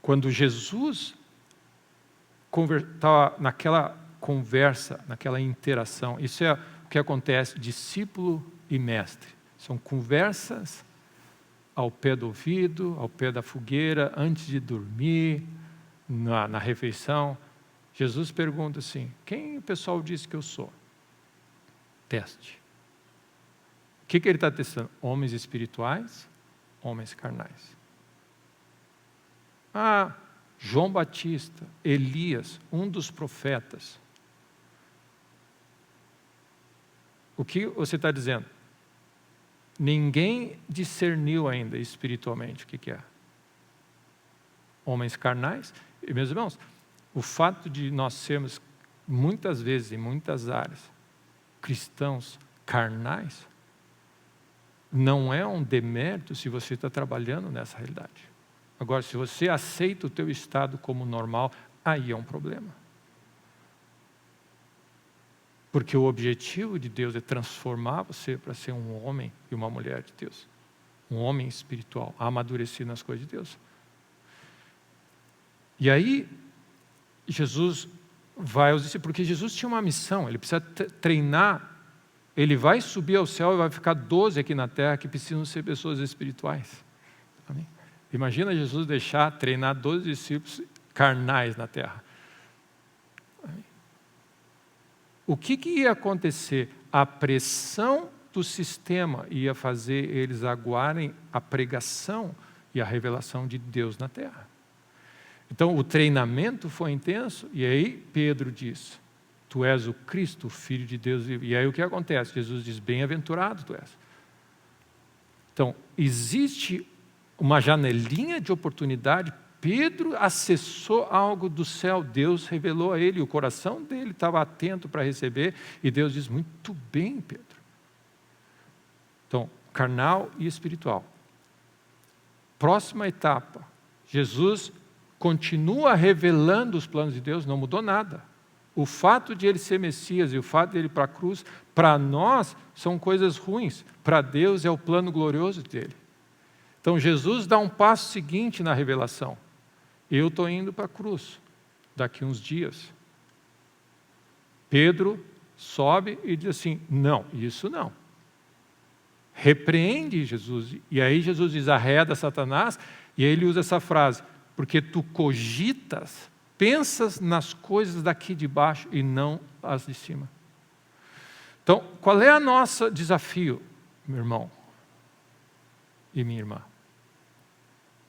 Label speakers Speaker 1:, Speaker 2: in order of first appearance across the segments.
Speaker 1: Quando Jesus estava naquela conversa, naquela interação, isso é o que acontece, discípulo e mestre. São conversas ao pé do ouvido, ao pé da fogueira, antes de dormir, na refeição. Jesus pergunta assim: quem o pessoal diz que eu sou? Teste. O que ele está testando? Homens espirituais, homens carnais. João Batista, Elias, um dos profetas. O que você está dizendo? Ninguém discerniu ainda espiritualmente o que é. Homens carnais. E, meus irmãos, o fato de nós sermos, muitas vezes, em muitas áreas, cristãos carnais, não é um demérito se você está trabalhando nessa realidade. Agora, se você aceita o teu estado como normal, aí é um problema. Porque o objetivo de Deus é transformar você para ser um homem e uma mulher de Deus. Um homem espiritual, amadurecido nas coisas de Deus. E aí, Jesus vai aos discípulos, porque Jesus tinha uma missão, ele precisa treinar, ele vai subir ao céu e vai ficar 12 aqui na terra que precisam ser pessoas espirituais. Amém? Imagina Jesus treinar 12 discípulos carnais na terra. Amém? O que ia acontecer? A pressão do sistema ia fazer eles aguarem a pregação e a revelação de Deus na terra. Então, o treinamento foi intenso, e aí Pedro diz: tu és o Cristo, o Filho de Deus vivo. E aí o que acontece? Jesus diz: bem-aventurado tu és. Então, existe uma janelinha de oportunidade. Pedro acessou algo do céu, Deus revelou a ele, o coração dele estava atento para receber, e Deus diz: muito bem, Pedro. Então, carnal e espiritual. Próxima etapa, Jesus continua revelando os planos de Deus, não mudou nada. O fato de ele ser Messias e o fato de ele ir para a cruz, para nós são coisas ruins, para Deus é o plano glorioso dele. Então Jesus dá um passo seguinte na revelação. Eu estou indo para a cruz daqui uns dias. Pedro sobe e diz assim: não, isso não. Repreende Jesus. E aí Jesus diz: arreda Satanás, e aí ele usa essa frase: porque tu cogitas, pensas nas coisas daqui de baixo e não as de cima. Então, qual é o nosso desafio, meu irmão e minha irmã?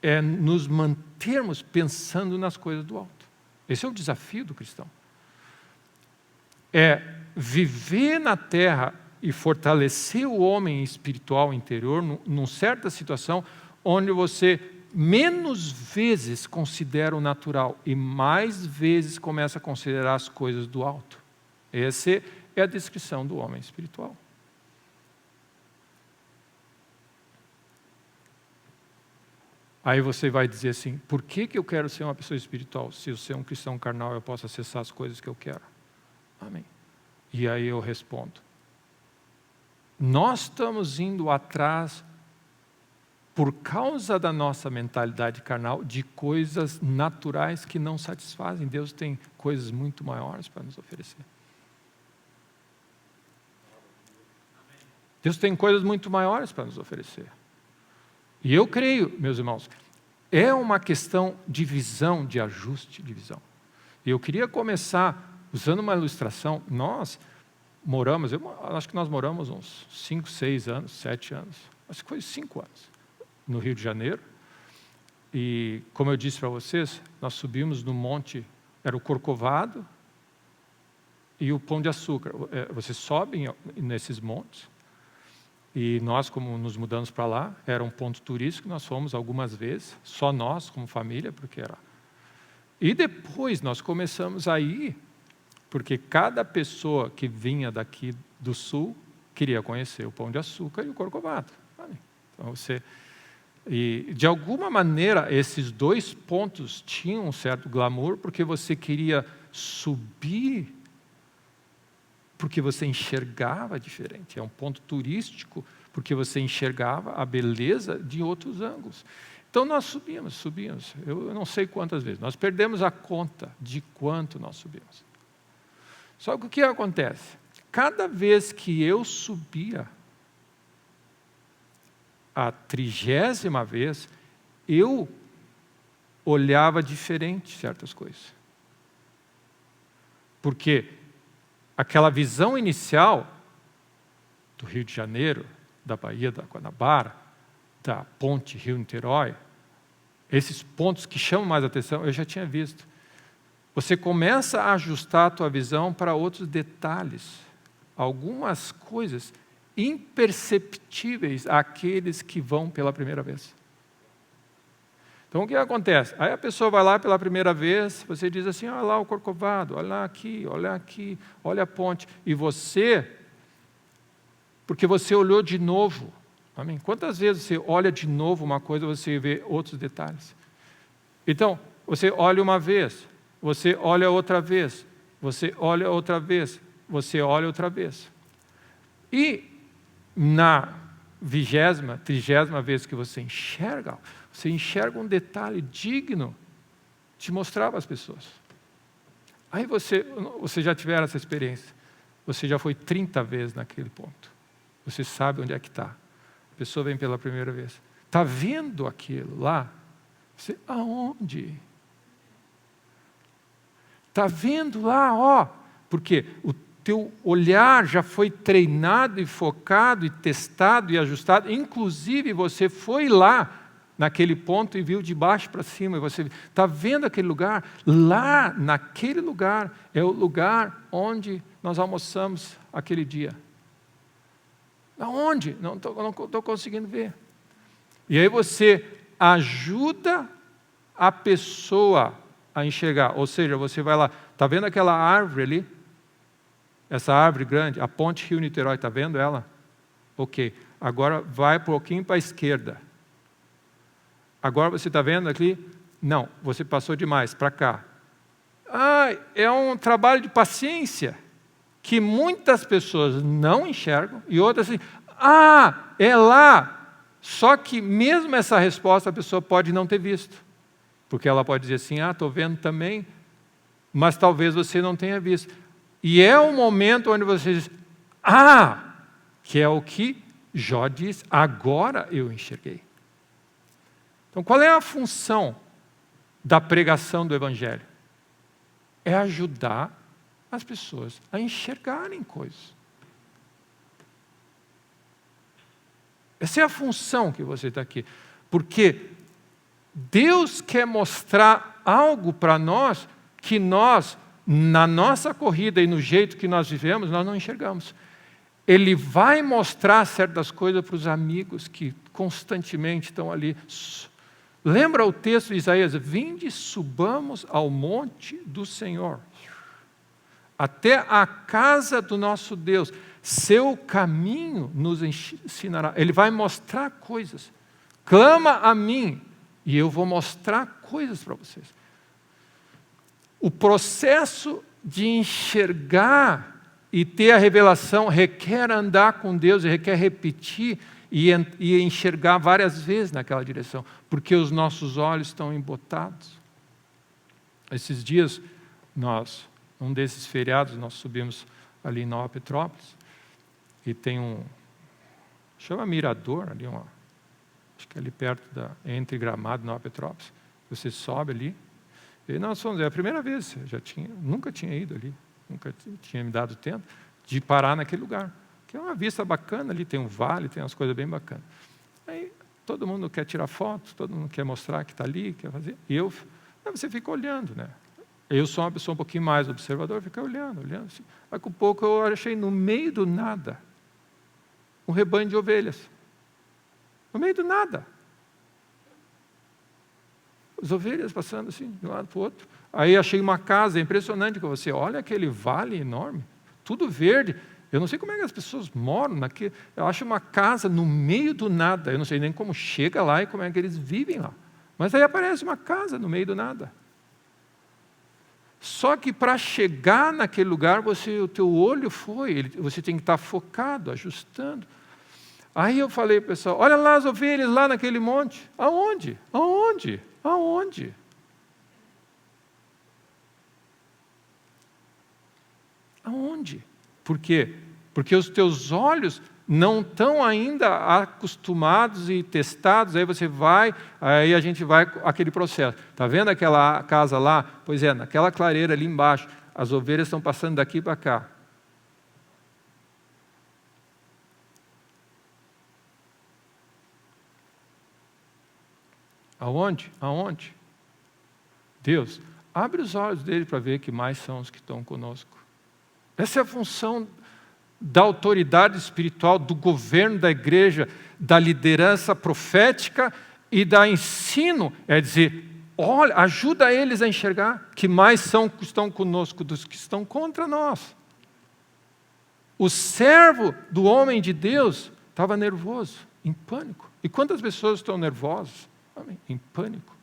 Speaker 1: É nos mantermos pensando nas coisas do alto. Esse é o desafio do cristão. É viver na terra e fortalecer o homem espiritual interior numa certa situação onde você menos vezes considera o natural e mais vezes começa a considerar as coisas do alto. Essa é a descrição do homem espiritual. Aí você vai dizer assim: por que eu quero ser uma pessoa espiritual? Se eu ser um cristão carnal, eu posso acessar as coisas que eu quero. Amém. E aí eu respondo: nós estamos indo atrás, por causa da nossa mentalidade carnal, de coisas naturais que não satisfazem. Deus tem coisas muito maiores para nos oferecer. Deus tem coisas muito maiores para nos oferecer. E eu creio, meus irmãos, é uma questão de visão, de ajuste de visão. E eu queria começar usando uma ilustração. Nós moramos, acho que nós moramos uns 5, 6 anos, 7 anos, acho que foi 5 anos, no Rio de Janeiro. E, como eu disse para vocês, nós subimos no monte, era o Corcovado e o Pão de Açúcar. Vocês sobem nesses montes. E nós, como nos mudamos para lá, era um ponto turístico, nós fomos algumas vezes, só nós como família, porque era. E depois nós começamos a ir, porque cada pessoa que vinha daqui do sul queria conhecer o Pão de Açúcar e o Corcovado. Então e de alguma maneira esses dois pontos tinham um certo glamour, porque você queria subir, porque você enxergava diferente. É um ponto turístico, porque você enxergava a beleza de outros ângulos. Então nós subimos. Eu não sei quantas vezes. Nós perdemos a conta de quanto nós subimos. Só que o que acontece? Cada vez que eu subia, a 30ª vez, eu olhava diferente certas coisas. Porque aquela visão inicial do Rio de Janeiro, da Baía da Guanabara, da ponte Rio-Niterói, esses pontos que chamam mais atenção, eu já tinha visto. Você começa a ajustar a tua visão para outros detalhes, algumas coisas imperceptíveis àqueles que vão pela primeira vez. Então o que acontece? Aí a pessoa vai lá pela primeira vez, você diz assim, olha lá o Corcovado, olha aqui, olha a ponte. E você, porque você olhou de novo, amém? Quantas vezes você olha de novo uma coisa, você vê outros detalhes? Então, você olha uma vez, você olha outra vez, você olha outra vez, você olha outra vez. E na 20ª, 30ª vez que você enxerga um detalhe digno de mostrar para as pessoas. Aí você já tiver essa experiência, você já foi 30 vezes naquele ponto. Você sabe onde é que está. A pessoa vem pela primeira vez. Está vendo aquilo lá? Você, aonde? Está vendo lá, ó. Porque o teu olhar já foi treinado e focado e testado e ajustado. Inclusive, você foi lá naquele ponto e viu de baixo para cima. E você está vendo aquele lugar? Lá, naquele lugar, é o lugar onde nós almoçamos aquele dia. Aonde? Não estou conseguindo ver. E aí você ajuda a pessoa a enxergar. Ou seja, você vai lá, está vendo aquela árvore ali? Essa árvore grande, a ponte Rio-Niterói, está vendo ela? Ok, agora vai um pouquinho para a esquerda. Agora você está vendo aqui? Não, você passou demais, para cá. É um trabalho de paciência que muitas pessoas não enxergam e outras assim, é lá. Só que mesmo essa resposta a pessoa pode não ter visto. Porque ela pode dizer assim, estou vendo também, mas talvez você não tenha visto. E é o momento onde você diz, que é o que Jó diz, agora eu enxerguei. Então, qual é a função da pregação do Evangelho? É ajudar as pessoas a enxergarem coisas. Essa é a função que você está aqui. Porque Deus quer mostrar algo para nós que nós, na nossa corrida e no jeito que nós vivemos, nós não enxergamos. Ele vai mostrar certas coisas para os amigos que constantemente estão ali. Lembra o texto de Isaías? Vinde, subamos ao monte do Senhor, até a casa do nosso Deus. Seu caminho nos ensinará. Ele vai mostrar coisas. Clama a mim e eu vou mostrar coisas para vocês. O processo de enxergar e ter a revelação requer andar com Deus e requer repetir e enxergar várias vezes naquela direção, porque os nossos olhos estão embotados. Esses dias, um desses feriados, nós subimos ali em Nova Petrópolis e tem chama Mirador, ali acho que é ali perto entre Gramado e Nova Petrópolis. Você sobe ali. E nós fomos, é a primeira vez, nunca tinha ido ali, nunca tinha me dado tempo de parar naquele lugar. Que é uma vista bacana ali, tem um vale, tem umas coisas bem bacanas. Aí todo mundo quer tirar foto, todo mundo quer mostrar que está ali, quer fazer. E você fica olhando, né? Eu sou uma pessoa um pouquinho mais observador, fica olhando assim. Aí com pouco eu achei no meio do nada um rebanho de ovelhas. No meio do nada. As ovelhas passando assim, de um lado para o outro. Aí achei uma casa, impressionante, que você olha aquele vale enorme, tudo verde. Eu não sei como é que as pessoas moram naquele. Eu acho uma casa no meio do nada. Eu não sei nem como chega lá e como é que eles vivem lá. Mas aí aparece uma casa no meio do nada. Só que para chegar naquele lugar, o teu olho você tem que estar focado, ajustando. Aí eu falei para o pessoal, olha lá as ovelhas lá naquele monte. Aonde? Aonde? Aonde? Aonde? Por quê? Porque os teus olhos não estão ainda acostumados e testados, aí a gente vai aquele processo. Está vendo aquela casa lá? Pois é, naquela clareira ali embaixo, as ovelhas estão passando daqui para cá. Aonde? Aonde? Deus, abre os olhos dele para ver que mais são os que estão conosco. Essa é a função da autoridade espiritual, do governo da igreja, da liderança profética e da ensino. É dizer, olha, ajuda eles a enxergar que mais são que estão conosco dos que estão contra nós. O servo do homem de Deus estava nervoso, em pânico. E quantas pessoas estão nervosas? Em pânico.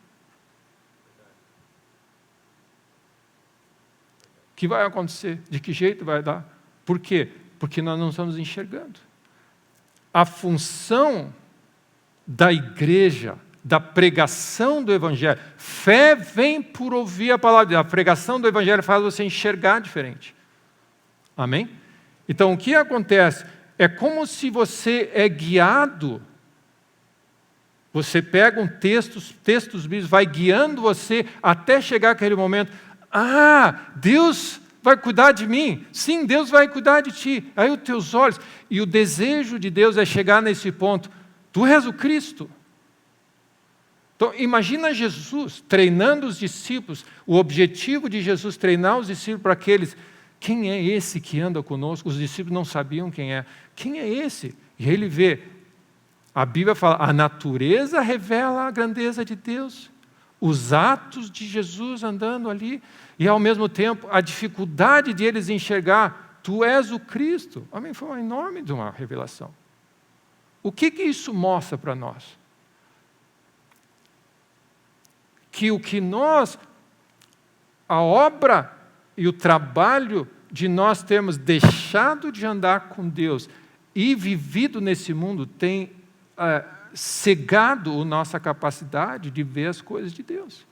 Speaker 1: O que vai acontecer? De que jeito vai dar? Por quê? Porque nós não estamos enxergando. A função da igreja, da pregação do Evangelho, fé vem por ouvir a palavra de Deus. A pregação do Evangelho faz você enxergar diferente. Amém? Então, o que acontece? É como se você é guiado. Você pega um textos bíblicos, vai guiando você até chegar aquele momento. Deus vai cuidar de mim. Sim, Deus vai cuidar de ti. Aí os teus olhos. E o desejo de Deus é chegar nesse ponto. Tu és o Cristo. Então, imagina Jesus treinando os discípulos. O objetivo de Jesus treinar os discípulos para aqueles. Quem é esse que anda conosco? Os discípulos não sabiam quem é. Quem é esse? E ele vê. A Bíblia fala, a natureza revela a grandeza de Deus. Os atos de Jesus andando ali. E ao mesmo tempo, a dificuldade de eles enxergar, tu és o Cristo. Amém? Foi uma enorme de uma revelação. O que isso mostra para nós? Que a obra e o trabalho de nós termos deixado de andar com Deus e vivido nesse mundo tem cegado a nossa capacidade de ver as coisas de Deus.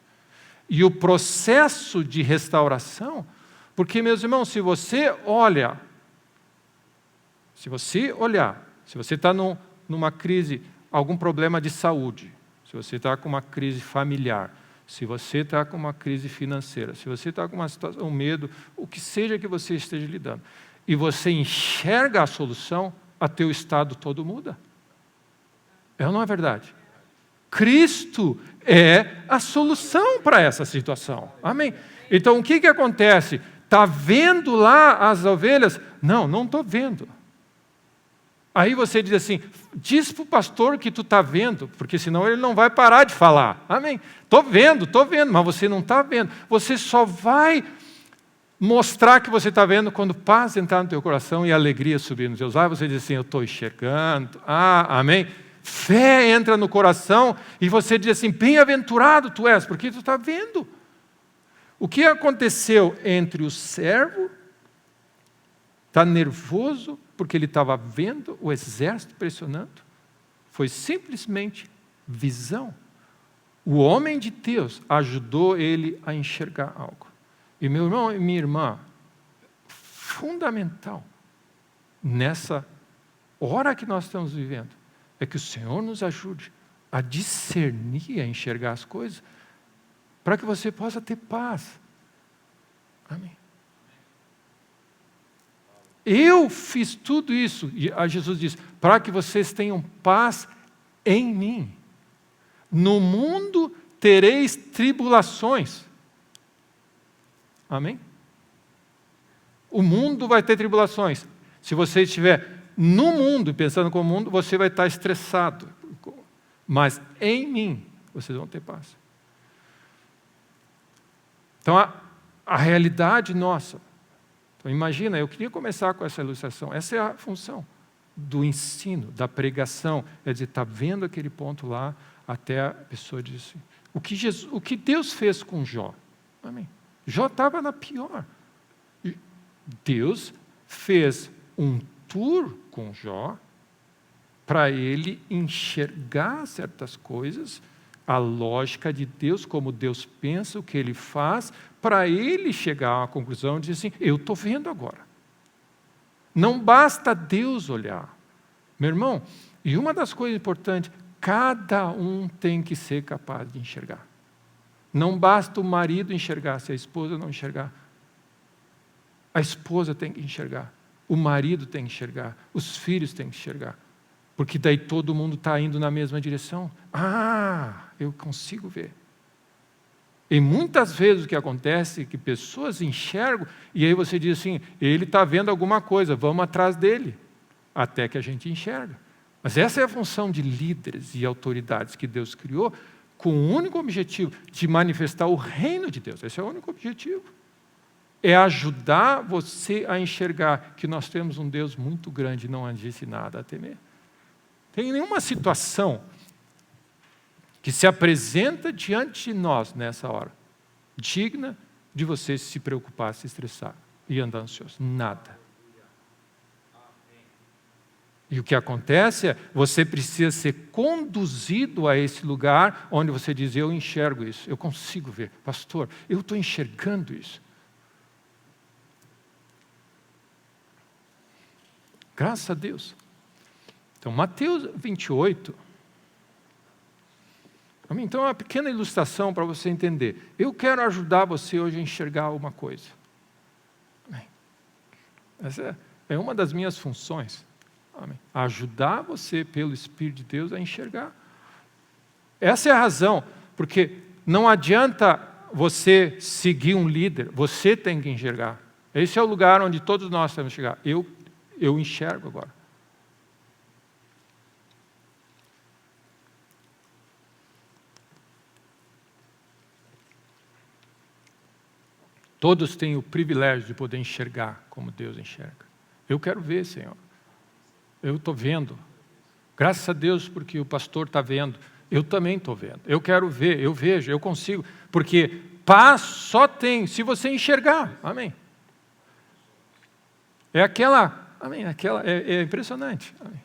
Speaker 1: E o processo de restauração, porque, meus irmãos, se você está numa crise, algum problema de saúde, se você está com uma crise familiar, se você está com uma crise financeira, se você está com uma situação, um medo, o que seja que você esteja lidando, e você enxerga a solução, a teu estado todo muda. É ou não é verdade? Cristo é a solução para essa situação. Amém? Então, o que acontece? Está vendo lá as ovelhas? Não estou vendo. Aí você diz assim, diz para o pastor que tu está vendo, porque senão ele não vai parar de falar. Amém? Estou vendo, mas você não está vendo. Você só vai mostrar que você está vendo quando paz entrar no teu coração e a alegria subir nos teus olhos. Você diz assim, eu estou enxergando. Amém? Fé entra no coração e você diz assim, bem-aventurado tu és, porque tu está vendo. O que aconteceu entre o servo, está nervoso, porque ele estava vendo o exército pressionando, foi simplesmente visão. O homem de Deus ajudou ele a enxergar algo. E meu irmão e minha irmã, fundamental nessa hora que nós estamos vivendo, é que o Senhor nos ajude a discernir, a enxergar as coisas, para que você possa ter paz. Amém. Eu fiz tudo isso, e Jesus diz, para que vocês tenham paz em mim. No mundo tereis tribulações. Amém? O mundo vai ter tribulações. Se você estiver no mundo, pensando como mundo, você vai estar estressado. Mas em mim, vocês vão ter paz. Então, a realidade nossa. Então, imagina, eu queria começar com essa ilustração. Essa é a função do ensino, da pregação. É dizer, está vendo aquele ponto lá, até a pessoa diz assim, o que Deus fez com Jó. Amém. Jó estava na pior. Deus fez um tour com Jó para ele enxergar certas coisas, a lógica de Deus, como Deus pensa, o que Ele faz, para ele chegar à conclusão de dizer assim, eu estou vendo agora. Não basta Deus olhar. Meu irmão, e uma das coisas importantes, cada um tem que ser capaz de enxergar. Não basta o marido enxergar, se a esposa não enxergar. A esposa tem que enxergar. O marido tem que enxergar. Os filhos têm que enxergar. Porque daí todo mundo está indo na mesma direção. Eu consigo ver. E muitas vezes o que acontece é que pessoas enxergam e aí você diz assim, ele está vendo alguma coisa, vamos atrás dele, até que a gente enxerga. Mas essa é a função de líderes e autoridades que Deus criou com o único objetivo de manifestar o reino de Deus. Esse é o único objetivo. É ajudar você a enxergar que nós temos um Deus muito grande e não existe nada a temer. Tem nenhuma situação que se apresenta diante de nós nessa hora, digna de você se preocupar, se estressar e andar ansioso. Nada. E o que acontece é, você precisa ser conduzido a esse lugar onde você diz, eu enxergo isso, eu consigo ver. Pastor, eu estou enxergando isso. Graças a Deus. Então, Mateus 28. Então, é uma pequena ilustração para você entender. Eu quero ajudar você hoje a enxergar alguma coisa. Essa é uma das minhas funções. Amém. Ajudar você, pelo Espírito de Deus, a enxergar. Essa é a razão, porque não adianta você seguir um líder, você tem que enxergar. Esse é o lugar onde todos nós temos que chegar. Eu enxergo agora. Todos têm o privilégio de poder enxergar como Deus enxerga. Eu quero ver, Senhor. Eu estou vendo. Graças a Deus porque o pastor está vendo. Eu também estou vendo. Eu quero ver, eu vejo, eu consigo. Porque paz só tem se você enxergar. Amém. É impressionante. Amém.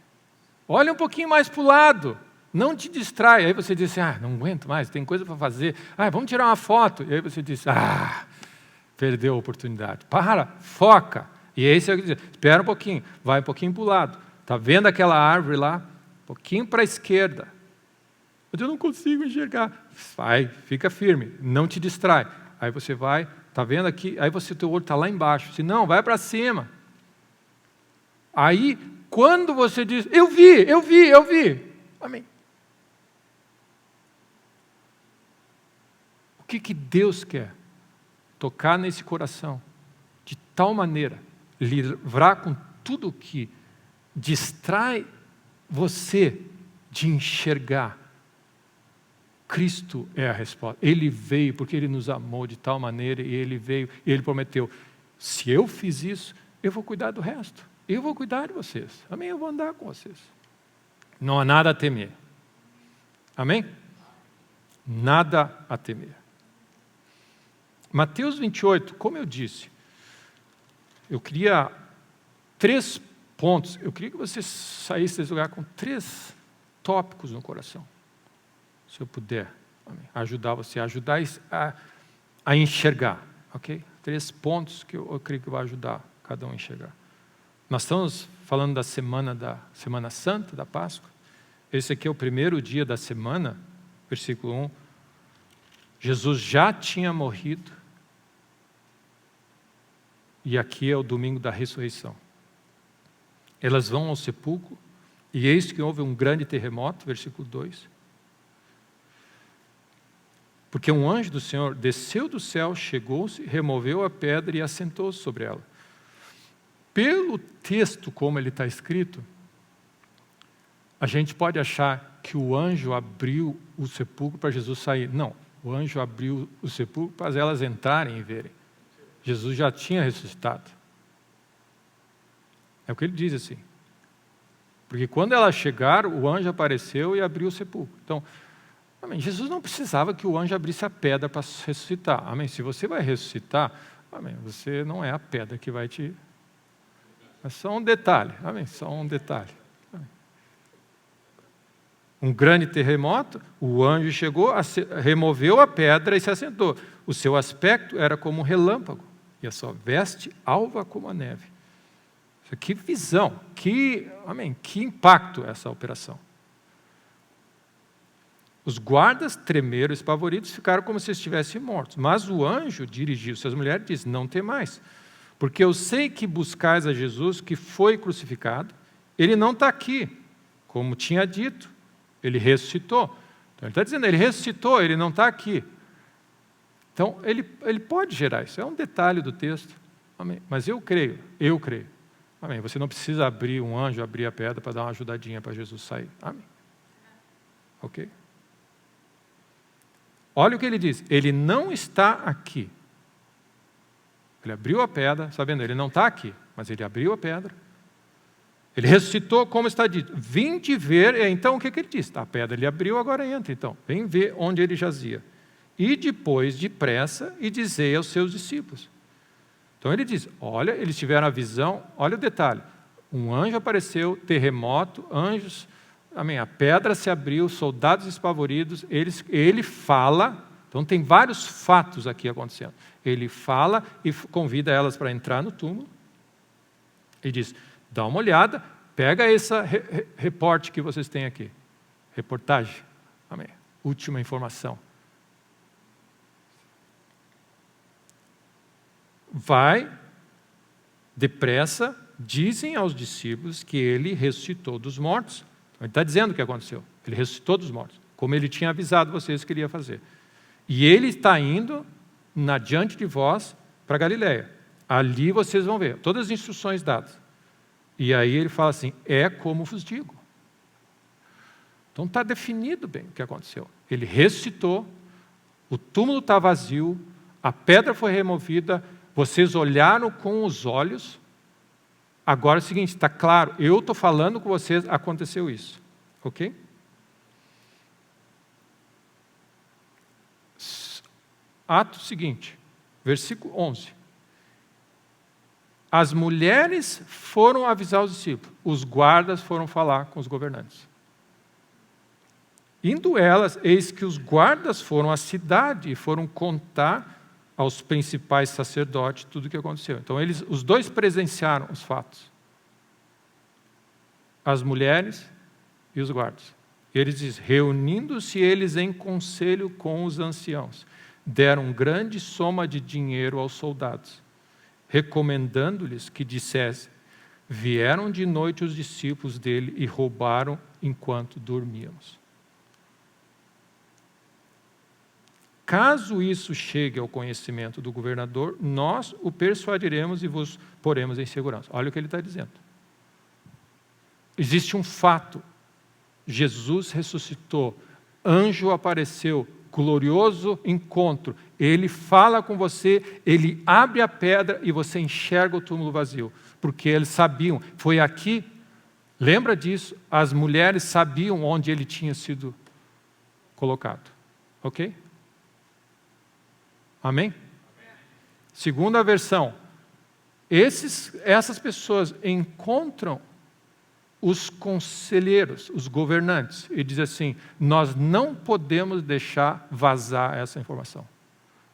Speaker 1: Olha um pouquinho mais para o lado. Não te distrai. Aí você diz assim, não aguento mais, tem coisa para fazer. Vamos tirar uma foto. E aí você diz, perdeu a oportunidade. Foca. E aí você diz, espera um pouquinho, vai um pouquinho para o lado. Está vendo aquela árvore lá? Um pouquinho para a esquerda. Mas eu não consigo enxergar. Vai, fica firme, não te distrai. Aí você vai, está vendo aqui? Aí teu olho está lá embaixo. Se não, vai para cima. Aí, quando você diz, eu vi. Amém. O que Deus quer? Tocar nesse coração, de tal maneira, livrar com tudo que distrai você de enxergar. Cristo é a resposta. Ele veio porque Ele nos amou de tal maneira e Ele veio e Ele prometeu, se eu fiz isso, eu vou cuidar do resto. Eu vou cuidar de vocês. Amém? Eu vou andar com vocês. Não há nada a temer. Amém? Nada a temer. Mateus 28, como eu disse, eu queria 3 pontos. Eu queria que você saísse desse lugar com 3 tópicos no coração. Se eu puder, amém, ajudar você, ajudar a enxergar. Ok? 3 pontos que eu creio que vai ajudar cada um a enxergar. Nós estamos falando da Semana Santa, da Páscoa. Esse aqui é o primeiro dia da semana, versículo 1. Jesus já tinha morrido. E aqui é o domingo da ressurreição. Elas vão ao sepulcro, e eis que houve um grande terremoto, versículo 2. Porque um anjo do Senhor desceu do céu, chegou-se, removeu a pedra e assentou-se sobre ela. Pelo texto como ele está escrito, a gente pode achar que o anjo abriu o sepulcro para Jesus sair. Não, o anjo abriu o sepulcro para elas entrarem e verem. Jesus já tinha ressuscitado. É o que ele diz assim. Porque quando elas chegaram, o anjo apareceu e abriu o sepulcro. Então, amém, Jesus não precisava que o anjo abrisse a pedra para ressuscitar. Amém. Se você vai ressuscitar, amém, você não é a pedra que vai te... É só um detalhe. Amém. Só um detalhe. Amém. Um grande terremoto, o anjo chegou, removeu a pedra e se assentou. O seu aspecto era como um relâmpago, e a sua veste alva como a neve. Que visão, que impacto essa operação. Os guardas tremeram, espavoridos, ficaram como se estivessem mortos. Mas o anjo dirigiu-se às mulheres e disse: não temais, porque eu sei que buscais a Jesus, que foi crucificado. Ele não está aqui, como tinha dito. Ele ressuscitou. Então, ele está dizendo, ele ressuscitou, ele não está aqui. Então, ele pode gerar isso. É um detalhe do texto. Amém. Mas eu creio. Amém. Você não precisa abrir um anjo, abrir a pedra para dar uma ajudadinha para Jesus sair. Amém. Ok? Olha o que ele diz. Ele não está aqui. Ele abriu a pedra, sabendo, ele não está aqui, mas ele abriu a pedra. Ele ressuscitou, como está dito. Vinde ver, então o que ele disse? A pedra ele abriu, agora entra, então. Vem ver onde ele jazia. E depois, depressa, e dizei aos seus discípulos. Então ele diz, olha, eles tiveram a visão, olha o detalhe. Um anjo apareceu, terremoto, anjos, amém, a pedra se abriu, soldados espavoridos, ele fala, então tem vários fatos aqui acontecendo. Ele fala e convida elas para entrar no túmulo. E diz, dá uma olhada, pega esse reporte que vocês têm aqui. Reportagem. Amém. Última informação. Vai, depressa, dizem aos discípulos que ele ressuscitou dos mortos. Ele está dizendo o que aconteceu. Ele ressuscitou dos mortos, como ele tinha avisado vocês que iria fazer. E ele está indo diante de vós para Galiléia. Ali vocês vão ver todas as instruções dadas. E aí ele fala assim, é como vos digo. Então está definido bem o que aconteceu. Ele ressuscitou, o túmulo está vazio, a pedra foi removida, vocês olharam com os olhos. Agora é o seguinte, está claro, eu estou falando com vocês, aconteceu isso. Ok? Ato seguinte, versículo 11. As mulheres foram avisar os discípulos, os guardas foram falar com os governantes. Indo elas, eis que os guardas foram à cidade e foram contar aos principais sacerdotes tudo o que aconteceu. Então, os dois presenciaram os fatos. As mulheres e os guardas. Eles dizem, reunindo-se eles em conselho com os anciãos, deram grande soma de dinheiro aos soldados, recomendando-lhes que dissessem, vieram de noite os discípulos dele e roubaram enquanto dormíamos. Caso isso chegue ao conhecimento do governador, nós o persuadiremos e vos poremos em segurança. Olha o que ele está dizendo. Existe um fato. Jesus ressuscitou, anjo apareceu, glorioso encontro. Ele fala com você, ele abre a pedra e você enxerga o túmulo vazio. Porque eles sabiam, foi aqui, lembra disso, as mulheres sabiam onde ele tinha sido colocado. Ok? Amém? Segunda versão, essas pessoas encontram os conselheiros, os governantes, e dizem assim, nós não podemos deixar vazar essa informação,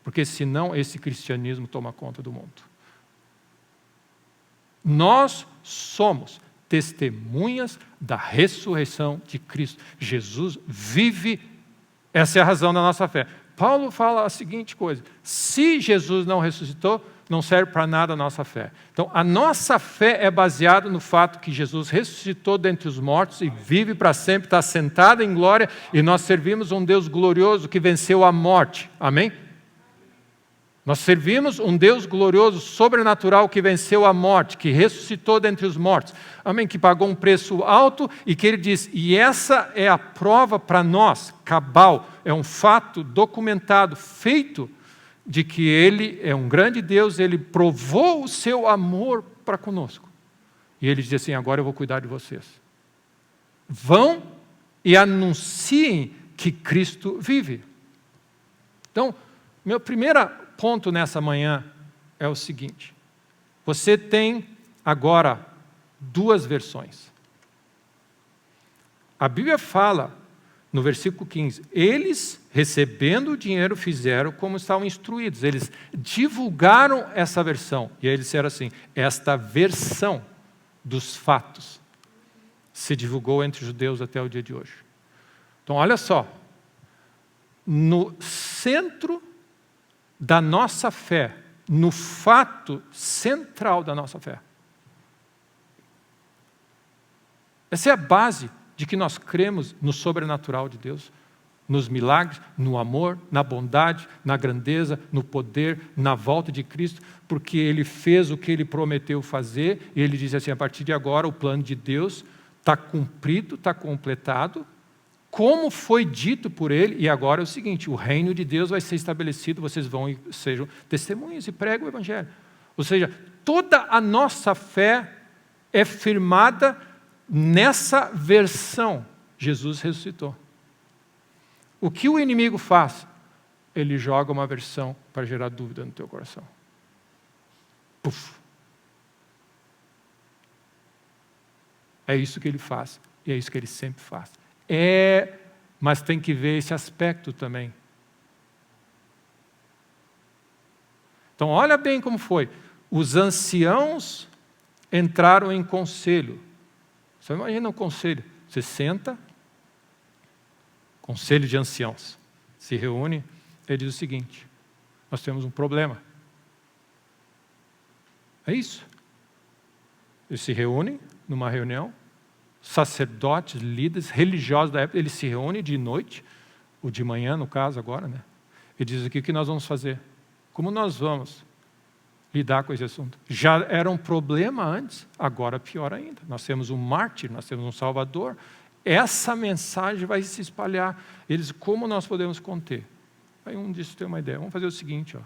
Speaker 1: porque senão esse cristianismo toma conta do mundo. Nós somos testemunhas da ressurreição de Cristo. Jesus vive, essa é a razão da nossa fé. Paulo fala a seguinte coisa, se Jesus não ressuscitou, não serve para nada a nossa fé. Então, a nossa fé é baseada no fato que Jesus ressuscitou dentre os mortos e vive para sempre, está sentado em glória, e nós servimos um Deus glorioso que venceu a morte. Amém? Nós servimos um Deus glorioso, sobrenatural, que venceu a morte, que ressuscitou dentre os mortos. Amém? Que pagou um preço alto e que ele diz, e essa é a prova para nós, cabal, é um fato documentado, feito, de que ele é um grande Deus, ele provou o seu amor para conosco. E ele diz assim, agora eu vou cuidar de vocês. Vão e anunciem que Cristo vive. Então, meu primeiro ponto nessa manhã é o seguinte, você tem agora duas versões. A Bíblia fala no versículo 15, eles, recebendo o dinheiro, fizeram como estavam instruídos. Eles divulgaram essa versão. E aí eles disseram assim, esta versão dos fatos se divulgou entre os judeus até o dia de hoje. Então, olha só. No centro da nossa fé, no fato central da nossa fé. Essa é a base de que nós cremos no sobrenatural de Deus, nos milagres, no amor, na bondade, na grandeza, no poder, na volta de Cristo, porque Ele fez o que Ele prometeu fazer, e Ele diz assim, a partir de agora o plano de Deus está cumprido, está completado, como foi dito por Ele, e agora é o seguinte, o reino de Deus vai ser estabelecido, vocês vão e sejam testemunhas e pregam o Evangelho. Ou seja, toda a nossa fé é firmada nessa versão. Jesus ressuscitou. O que o inimigo faz? Ele joga uma versão para gerar dúvida no teu coração. Puf. É isso que ele faz. E é isso que ele sempre faz. Mas tem que ver esse aspecto também. Então, olha bem como foi. Os anciãos entraram em conselho. Você imagina um conselho. Você senta, conselho de anciãos, se reúne, ele diz o seguinte, nós temos um problema. É isso. Eles se reúnem numa reunião, sacerdotes, líderes, religiosos da época, eles se reúnem de noite, ou de manhã, no caso agora, né? E diz aqui o que nós vamos fazer. Como nós vamos lidar com esse assunto? Já era um problema antes, agora pior ainda. Nós temos um mártir, nós temos um salvador. Essa mensagem vai se espalhar. Eles, como nós podemos conter? Aí um disse, tem uma ideia, vamos fazer o seguinte, ó.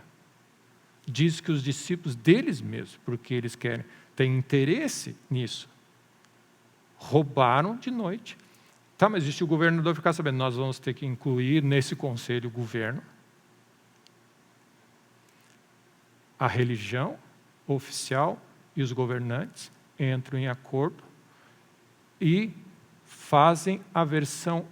Speaker 1: Diz que os discípulos deles mesmos, porque eles querem, têm interesse nisso, roubaram de noite. Tá, mas e se o governador ficar sabendo? Nós vamos ter que incluir nesse conselho o governo, a religião oficial e os governantes entram em acordo e fazem a versão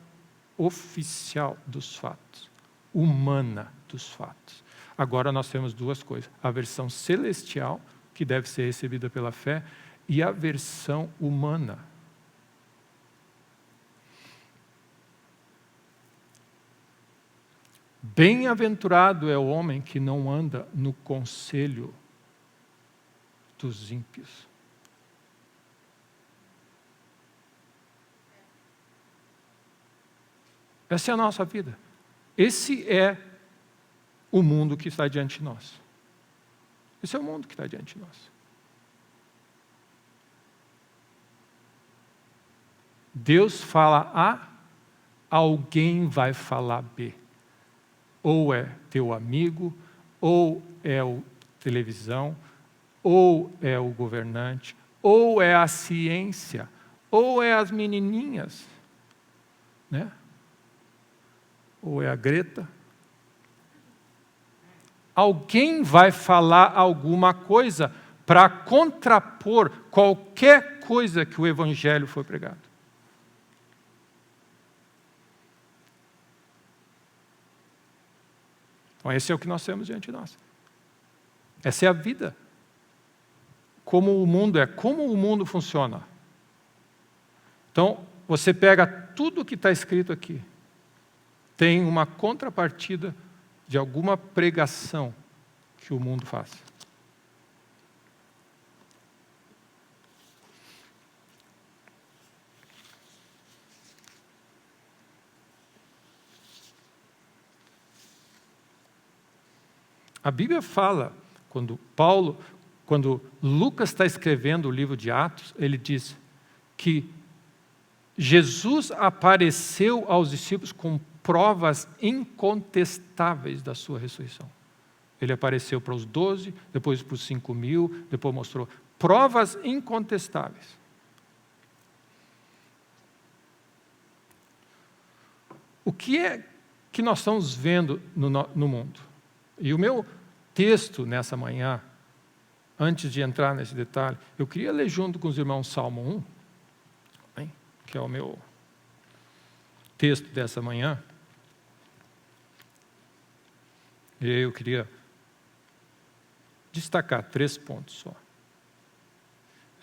Speaker 1: oficial dos fatos, humana dos fatos. Agora nós temos duas coisas, a versão celestial, que deve ser recebida pela fé, e a versão humana. Bem-aventurado é o homem que não anda no conselho dos ímpios. Essa é a nossa vida. Esse é o mundo que está diante de nós. Esse é o mundo que está diante de nós. Deus fala A, alguém vai falar B. Ou é teu amigo, ou é a televisão, ou é o governante, ou é a ciência, ou é as menininhas, né? Ou é a Greta. Alguém vai falar alguma coisa para contrapor qualquer coisa que o Evangelho foi pregado. Então, esse é o que nós temos diante de nós. Essa é a vida. Como o mundo é, como o mundo funciona. Então, você pega tudo o que está escrito aqui, tem uma contrapartida de alguma pregação que o mundo faz. A Bíblia fala, quando Lucas está escrevendo o livro de Atos, ele diz que Jesus apareceu aos discípulos com provas incontestáveis da sua ressurreição. Ele apareceu para os 12, depois para os 5.000, depois mostrou provas incontestáveis. O que é que nós estamos vendo no mundo? E o meu texto nessa manhã, antes de entrar nesse detalhe, eu queria ler junto com os irmãos Salmo 1, que é o meu texto dessa manhã, e eu queria destacar 3 pontos só.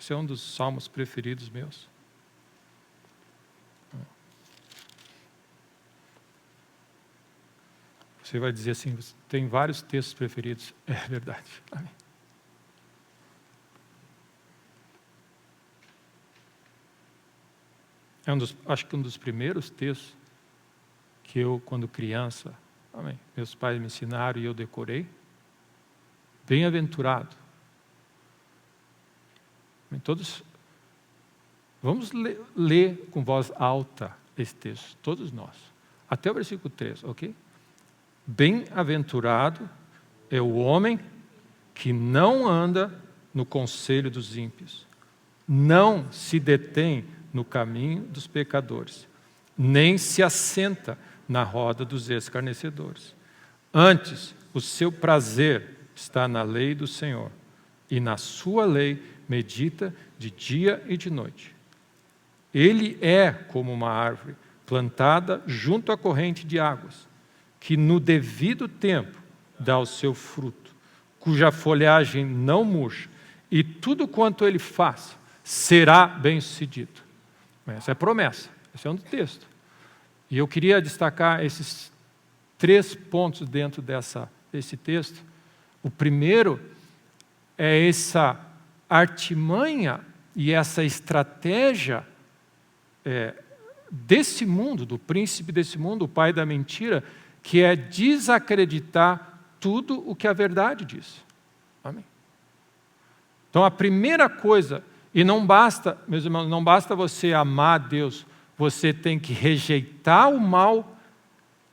Speaker 1: Esse é um dos salmos preferidos meus. Você vai dizer assim, você tem vários textos preferidos. É verdade. Amém. Acho que um dos primeiros textos que eu, quando criança, amém, meus pais me ensinaram e eu decorei. Bem-aventurado. Todos, vamos ler com voz alta esse texto, todos nós. Até o versículo 3, ok? Bem-aventurado é o homem que não anda no conselho dos ímpios, não se detém no caminho dos pecadores, nem se assenta na roda dos escarnecedores. Antes, o seu prazer está na lei do Senhor, e na sua lei medita de dia e de noite. Ele é como uma árvore plantada junto à corrente de águas, que no devido tempo dá o seu fruto, cuja folhagem não murcha, e tudo quanto ele faz será bem-sucedido. Essa é a promessa, esse é um texto. E eu queria destacar esses 3 pontos dentro desse texto. O primeiro é essa artimanha e essa estratégia desse mundo, do príncipe desse mundo, o pai da mentira, que é desacreditar tudo o que a verdade diz. Amém? Então a primeira coisa, e não basta, meus irmãos, não basta você amar a Deus, você tem que rejeitar o mal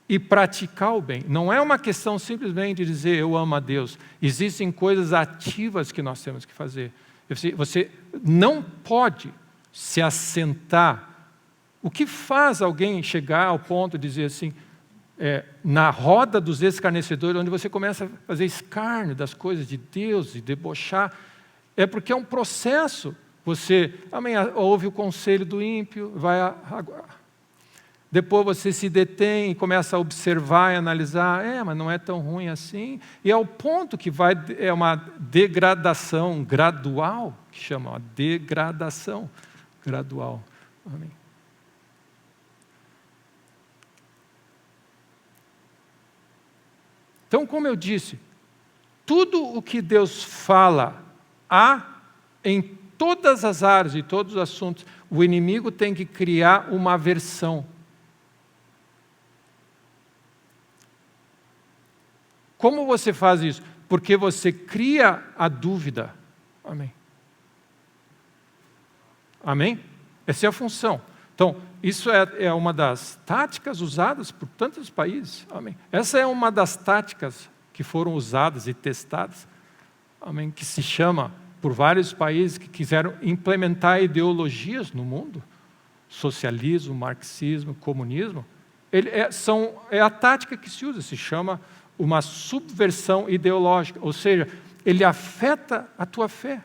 Speaker 1: e praticar o bem. Não é uma questão simplesmente de dizer eu amo a Deus. Existem coisas ativas que nós temos que fazer. Você não pode se assentar. O que faz alguém chegar ao ponto de dizer assim, na roda dos escarnecedores, onde você começa a fazer escárnio das coisas de Deus e debochar, é porque é um processo. Você ouve o conselho do ímpio, depois você se detém e começa a observar e analisar, mas não é tão ruim assim, e ao ponto que é uma degradação gradual, que chama uma degradação gradual. Amém. Então, como eu disse, tudo o que Deus fala em todas as áreas e todos os assuntos, o inimigo tem que criar uma aversão. Como você faz isso? Porque você cria a dúvida. Amém. Amém? Essa é a função. Então, isso é uma das táticas usadas por tantos países. Amém. Essa é uma das táticas que foram usadas e testadas. Amém. Que se chama, por vários países que quiseram implementar ideologias no mundo. Socialismo, marxismo, comunismo. É a tática que se usa, se chama uma subversão ideológica. Ou seja, ele afeta a tua fé.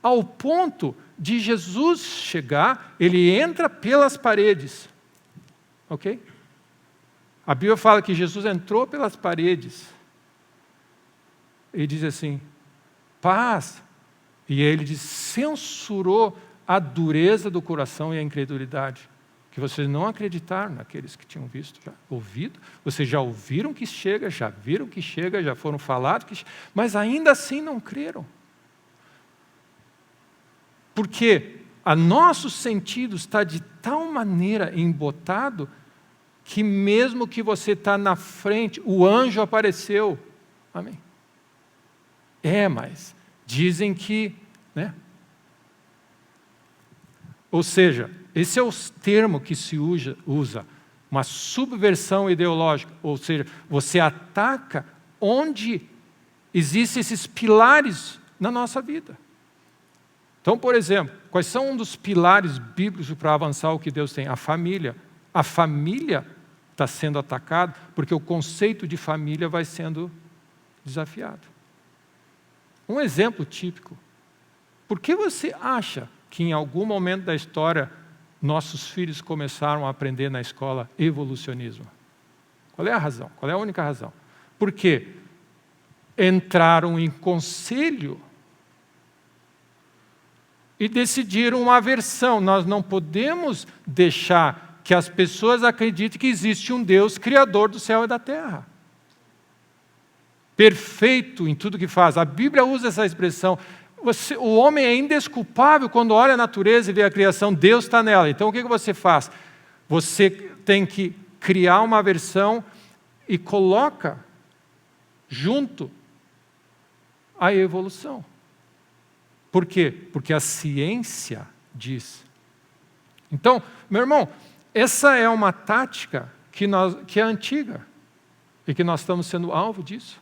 Speaker 1: Ao ponto de Jesus chegar, ele entra pelas paredes. Ok? A Bíblia fala que Jesus entrou pelas paredes. E diz assim, paz. E ele censurou a dureza do coração e a incredulidade. Que vocês não acreditaram naqueles que tinham visto, já ouvido. Vocês já ouviram que chega, já viram que chega, já foram falados que chega, mas ainda assim não creram. Porque a nossos sentidos está de tal maneira embotado que mesmo que você está na frente, o anjo apareceu. Amém. Mas dizem que, Ou seja, esse é o termo que se usa, uma subversão ideológica. Ou seja, você ataca onde existem esses pilares na nossa vida. Então, por exemplo, quais são um dos pilares bíblicos para avançar o que Deus tem? A família. A família está sendo atacada porque o conceito de família vai sendo desafiado. Um exemplo típico. Por que você acha que em algum momento da história nossos filhos começaram a aprender na escola evolucionismo? Qual é a razão? Qual é a única razão? Por quê? Entraram em conselho e decidiram uma aversão. Nós não podemos deixar que as pessoas acreditem que existe um Deus criador do céu e da terra. Perfeito em tudo que faz. A Bíblia usa essa expressão. O homem é indesculpável quando olha a natureza e vê a criação, Deus está nela. Então o que você faz? Você tem que criar uma versão e coloca junto a evolução. Por quê? Porque a ciência diz. Então, meu irmão, essa é uma tática que é antiga e que nós estamos sendo alvo disso.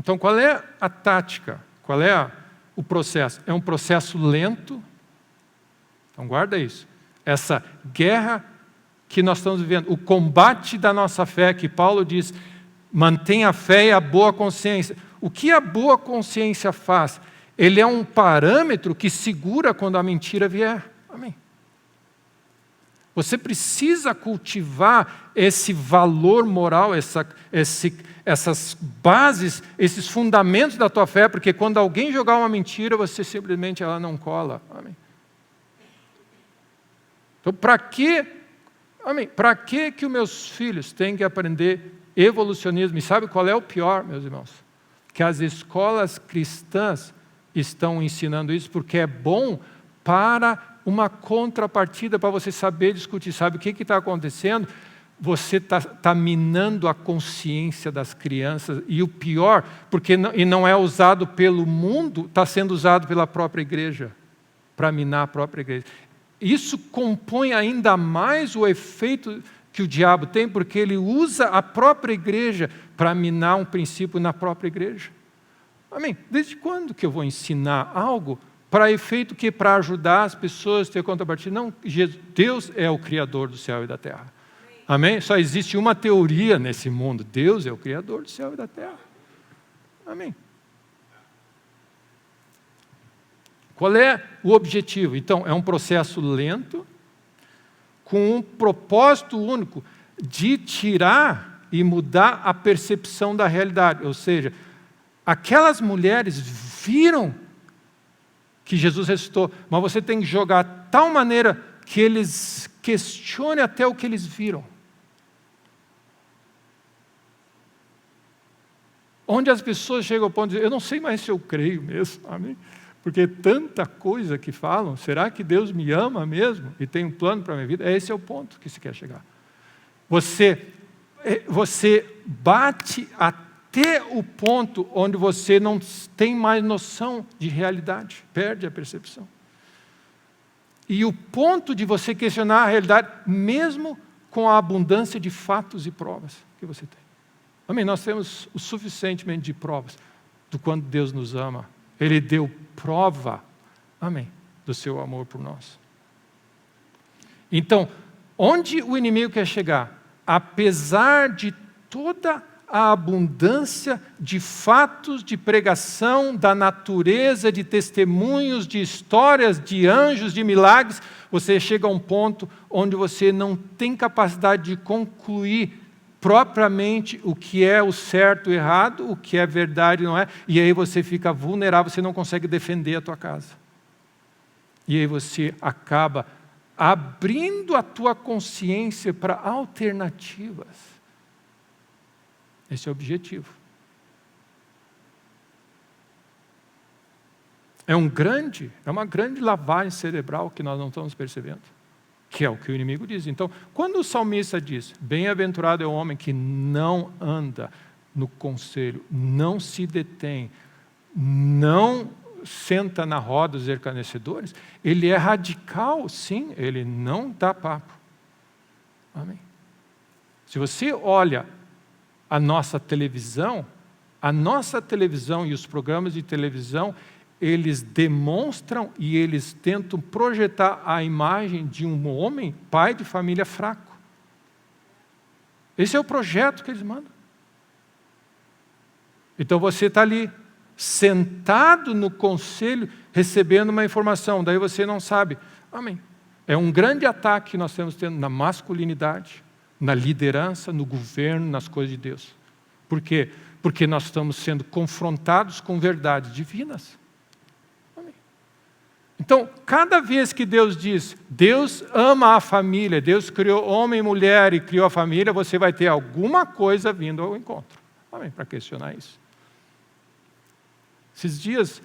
Speaker 1: Então, qual é a tática? Qual é o processo? É um processo lento. Então, guarda isso. Essa guerra que nós estamos vivendo, o combate da nossa fé, que Paulo diz, mantenha a fé e a boa consciência. O que a boa consciência faz? Ele é um parâmetro que segura quando a mentira vier. Amém. Você precisa cultivar esse valor moral, essas bases, esses fundamentos da tua fé, porque quando alguém jogar uma mentira, você simplesmente ela não cola. Amém. Então, para que os meus filhos têm que aprender evolucionismo? E sabe qual é o pior, meus irmãos? Que as escolas cristãs estão ensinando isso porque é bom para uma contrapartida, para você saber discutir. Sabe o que está acontecendo? Você está minando a consciência das crianças. E o pior, porque não é usado pelo mundo, está sendo usado pela própria igreja, para minar a própria igreja. Isso compõe ainda mais o efeito que o diabo tem, porque ele usa a própria igreja para minar um princípio na própria igreja. Amém? Desde quando que eu vou ensinar algo para efeito que para ajudar as pessoas a ter contrapartida? Não, Deus é o Criador do céu e da terra. Amém? Só existe uma teoria nesse mundo. Deus é o Criador do céu e da terra. Amém? Qual é o objetivo? Então, é um processo lento, com um propósito único de tirar e mudar a percepção da realidade. Ou seja, aquelas mulheres viram que Jesus ressuscitou, mas você tem que jogar de tal maneira que eles questionem até o que eles viram. Onde as pessoas chegam ao ponto de dizer, eu não sei mais se eu creio mesmo, amém? Porque tanta coisa que falam, será que Deus me ama mesmo e tem um plano para a minha vida? Esse é o ponto que se quer chegar. Você bate até o ponto onde você não tem mais noção de realidade, perde a percepção. E o ponto de você questionar a realidade, mesmo com a abundância de fatos e provas que você tem. Amém? Nós temos o suficientemente de provas do quanto Deus nos ama. Ele deu prova, amém, do seu amor por nós. Então, onde o inimigo quer chegar? Apesar de toda a abundância de fatos, de pregação, da natureza, de testemunhos, de histórias, de anjos, de milagres, você chega a um ponto onde você não tem capacidade de concluir propriamente o que é o certo e o errado, o que é verdade e não é, e aí você fica vulnerável, você não consegue defender a tua casa. E aí você acaba abrindo a tua consciência para alternativas. Esse é o objetivo. É uma grande lavagem cerebral que nós não estamos percebendo. Que é o que o inimigo diz. Então, quando o salmista diz, bem-aventurado é o homem que não anda no conselho, não se detém, não senta na roda dos escarnecedores, ele é radical, sim, ele não dá papo. Amém? Se você olha a nossa televisão e os programas de televisão, eles demonstram e eles tentam projetar a imagem de um homem, pai de família fraco. Esse é o projeto que eles mandam. Então você está ali, sentado no conselho, recebendo uma informação, daí você não sabe. Amém. É um grande ataque que nós temos tendo na masculinidade, na liderança, no governo, nas coisas de Deus. Por quê? Porque nós estamos sendo confrontados com verdades divinas. Amém. Então, cada vez que Deus diz, Deus ama a família, Deus criou homem e mulher e criou a família, você vai ter alguma coisa vindo ao encontro. Amém, para questionar isso. Esses dias,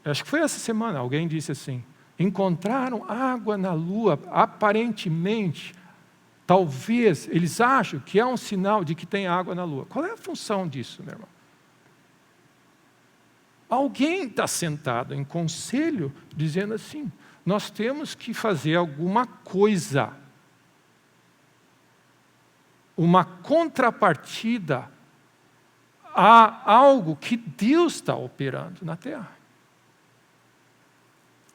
Speaker 1: acho que foi essa semana, alguém disse assim, encontraram água na lua, aparentemente, talvez, eles acham que é um sinal de que tem água na lua. Qual é a função disso, meu irmão? Alguém está sentado em conselho, dizendo assim, nós temos que fazer alguma coisa, uma contrapartida a algo que Deus está operando na Terra.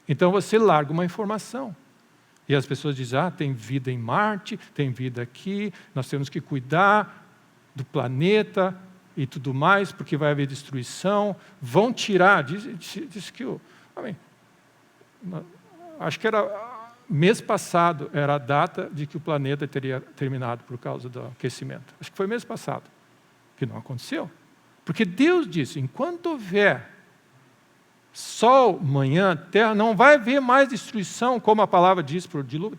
Speaker 1: Então você larga uma informação. E as pessoas dizem, tem vida em Marte, tem vida aqui, nós temos que cuidar do planeta e tudo mais, porque vai haver destruição. Vão tirar, diz que acho que era mês passado, era a data de que o planeta teria terminado por causa do aquecimento. Acho que foi mês passado, que não aconteceu. Porque Deus disse, enquanto houver sol, manhã, terra, não vai haver mais destruição, como a palavra diz por dilúvio.